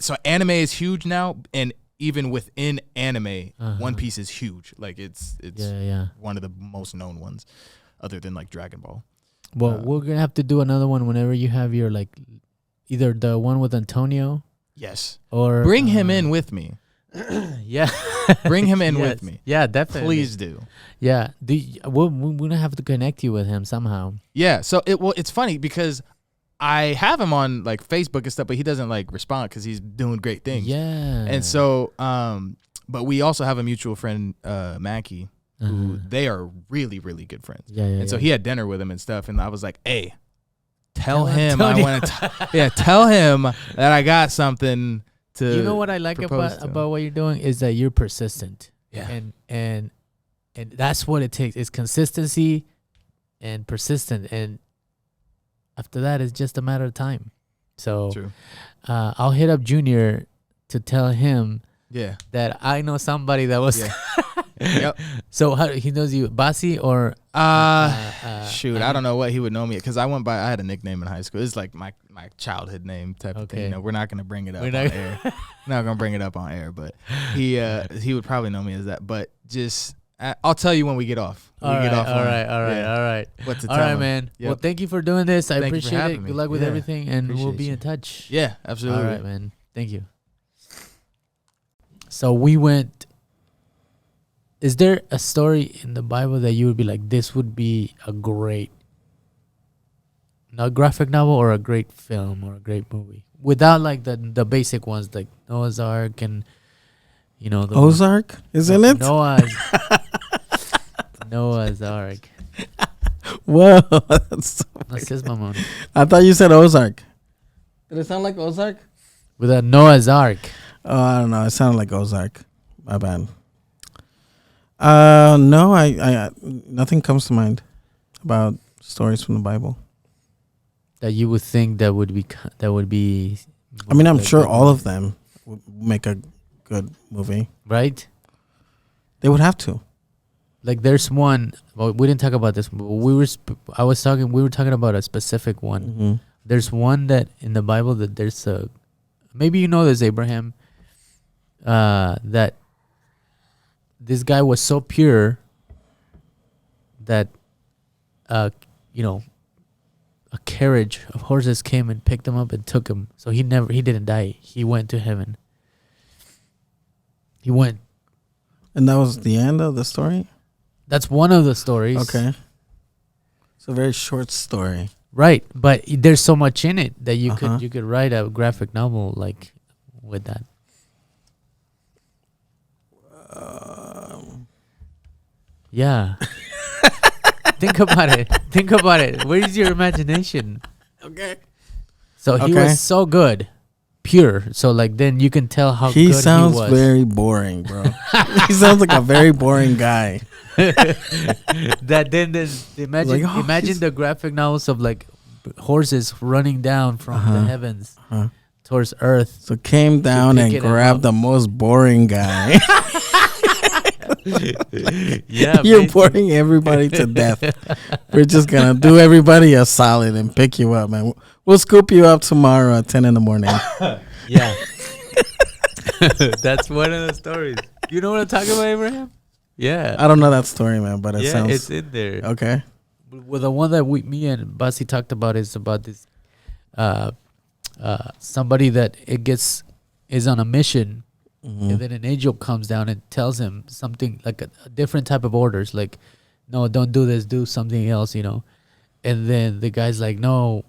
So anime is huge now, and even within anime, One Piece is huge. Like, it's one of the most known ones other than, like, Dragon Ball. Well, we're going to have to do another one whenever you have your, like, either the one with Antonio. Yes. Or bring him in with me. Yeah. Bring him in with me. Yeah, definitely. Please do. Yeah. We're going to have to connect you with him somehow. Yeah. So, it's funny because I have him on, like, Facebook and stuff, but he doesn't, like, respond because he's doing great things. Yeah. And so, but we also have a mutual friend, Mackie. Who they are really, really good friends. And so he had dinner with him and stuff, and I was like, hey, tell him I want to tell him that I got something to. You know what I like about what you're doing is that you're persistent. Yeah. And that's what it takes. It's consistency and persistent, and after that it's just a matter of time. So true. I'll hit up Junior to tell him that I know somebody that was Yep. So how he knows you, Basi or shoot, I don't know what he would know me because I had a nickname in high school. It's like my childhood name type of thing. You know, we're not gonna bring it up on air. We're not gonna bring it up on air, but he would probably know me as that. But just I'll tell you when we get off. All right. What to tell all right, him. man. Yep. Well, thank you for doing this. I appreciate it. Me. Good luck with everything, and Appreciate we'll be in touch. Yeah, absolutely. All right, man. Thank you. So we went. Is there a story in the Bible that you would be like, this would be a great, not graphic novel or a great film or a great movie? Without like the basic ones like Noah's Ark and, you know. The Ozark? Isn't it? Noah's Ark. Whoa. That's says Mamon. I thought you said Ozark. Did it sound like Ozark? With a Noah's Ark. Oh, I don't know. It sounded like Ozark. My bad. No, I nothing comes to mind about stories from the Bible that you would think that would be. I mean, I'm sure all of them would make a good movie, right? They would have to. Like, there's one. Well, we didn't talk about this, but we were talking about a specific one. Mm-hmm. There's one that in the Bible that there's a. Maybe you know this, Abraham. That. This guy was so pure that, a carriage of horses came and picked him up and took him. So he didn't die. He went to heaven. He went. And that was the end of the story? That's one of the stories. Okay. It's a very short story. Right. But there's so much in it that you could write a graphic novel like with that. Yeah. Think about it. Where's your imagination? Okay. So he was so good, pure. So like then you can tell how he good sounds he was. very boring, bro. He sounds like a very boring guy. That then imagine Like, imagine the graphic novels of like horses running down from the heavens towards Earth. So came down and grabbed the most boring guy. Yeah, you're boring everybody to death. We're just gonna do everybody a solid and pick you up, man. We'll scoop you up tomorrow at 10 in the morning. Yeah. That's one of the stories. You know what I'm talking about, Abraham? Yeah. I don't know that story, man, but it sounds... it's in there. Okay. Well, the one that me and Basi talked about is about this somebody that is on a mission, and then an angel comes down and tells him something like a different type of orders, like, no, don't do this, do something else, you know. And then the guy's like, no,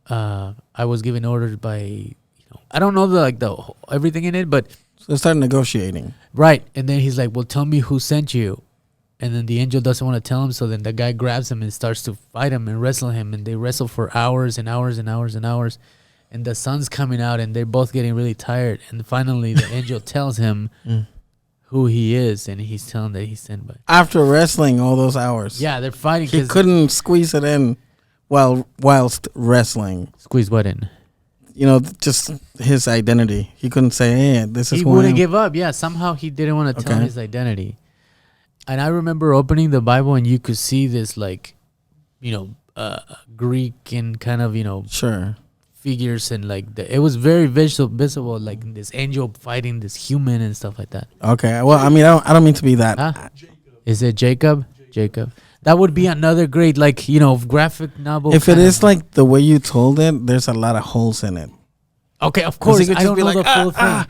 I was given orders by, you know, I don't know the everything in it, but so they start negotiating. Right. And then he's like, well, tell me who sent you. And then the angel doesn't want to tell him. So then the guy grabs him and starts to fight him and wrestle him. And they wrestle for hours and hours and hours and hours. And the sun's coming out and they're both getting really tired. And finally the angel tells him who he is. And he's telling that he's sent by. After wrestling all those hours. Yeah, they're fighting. He couldn't squeeze it in whilst wrestling. Squeeze what in? You know, just his identity. He couldn't say, hey, this is he who I am. wouldn't give up. Yeah, somehow he didn't want to tell his identity. And I remember opening the Bible and you could see this, like, you know, Greek and kind of, you know, figures, and like it was very visible, like this angel fighting this human and stuff like that. Okay, well, I mean, I don't mean to be that. Huh? Is it Jacob? That would be another great, like, you know, graphic novel. If it is like the way you told it, there's a lot of holes in it. Okay, of course. I don't know the full thing.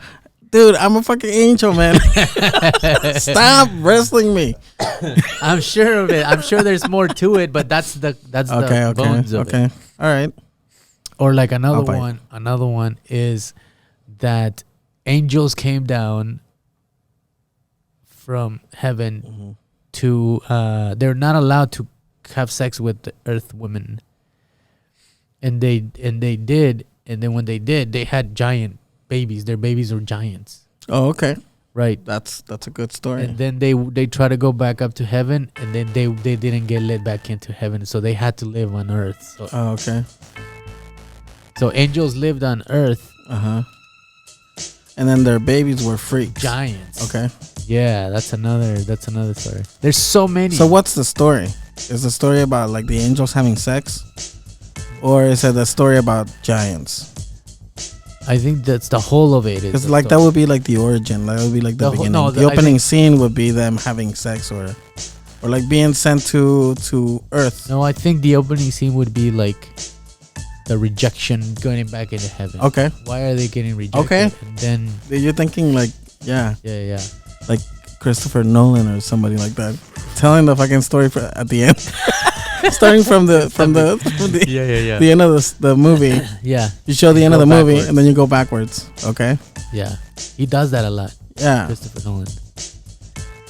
Dude, I'm a fucking angel, man. Stop wrestling me. I'm sure of it. I'm sure there's more to it, but that's the bones of it. All right. Or like another one is that angels came down from heaven to they're not allowed to have sex with the earth women. And they did, and then when they did, they had giant babies. Their babies were giants. Oh, okay. Right. That's a good story. And then they try to go back up to heaven, and then they didn't get let back into heaven, so they had to live on earth. So, oh, okay. So angels lived on earth. And then their babies were freaks. Giants. Okay. Yeah, that's another story. There's so many. So what's the story? Is the story about like the angels having sex? Or is it a story about giants? I think that's the whole of it. Because like that would be like the origin. That would be like the beginning. The opening scene would be them having sex or like being sent to Earth. No, I think the opening scene would be like the rejection going back into heaven. Okay. Why are they getting rejected? Okay. And then you're thinking like, yeah. Like Christopher Nolan or somebody like that, telling the fucking story at the end. Starting from the the end of the movie. Yeah. You show the end of the movie and then you go backwards. Okay. Yeah. He does that a lot. Yeah. Christopher Nolan.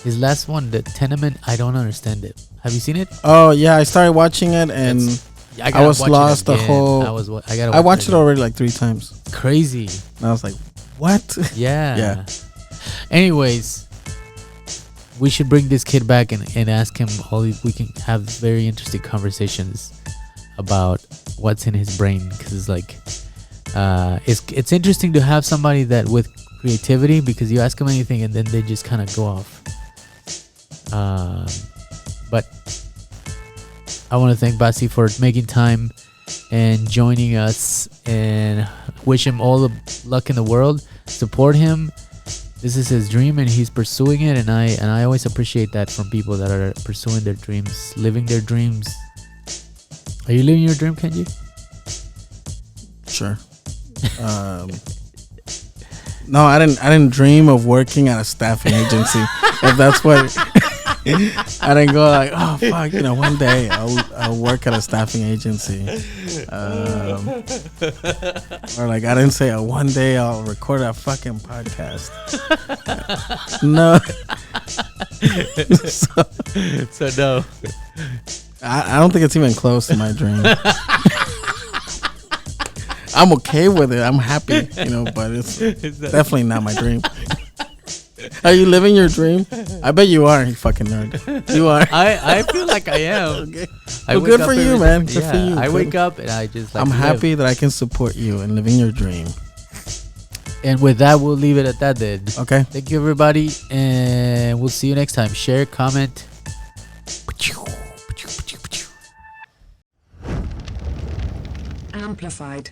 His last one, The Tenement, I don't understand it. Have you seen it? Oh yeah, I started watching it and I was lost the whole. I watched it already like 3 times. Crazy. And I was like, what? Yeah. Anyways, we should bring this kid back and ask him we can have very interesting conversations about what's in his brain, because it's like it's interesting to have somebody that with creativity, because you ask them anything and then they just kind of go off. But I want to thank Basi for making time and joining us, and wish him all the luck in the world. Support him. This is his dream and he's pursuing it, and I always appreciate that from people that are pursuing their dreams, living their dreams. Are you living your dream, Kenji? Sure. No, I didn't dream of working at a staffing agency. If that's what I didn't go like, oh fuck, one day I'll work at a staffing agency. Or like I didn't say one day I'll record a fucking podcast. No. So no. I don't think it's even close to my dream. I'm okay with it. I'm happy, but it's definitely not my dream. Are you living your dream? I bet you are, you fucking nerd. You are. I feel like I am. Okay. Well, good for you, man. Good for you. I wake up and I just I'm happy that I can support you in living your dream. And with that, we'll leave it at that then. Okay. Thank you, everybody. And we'll see you next time. Share, comment. Amplified.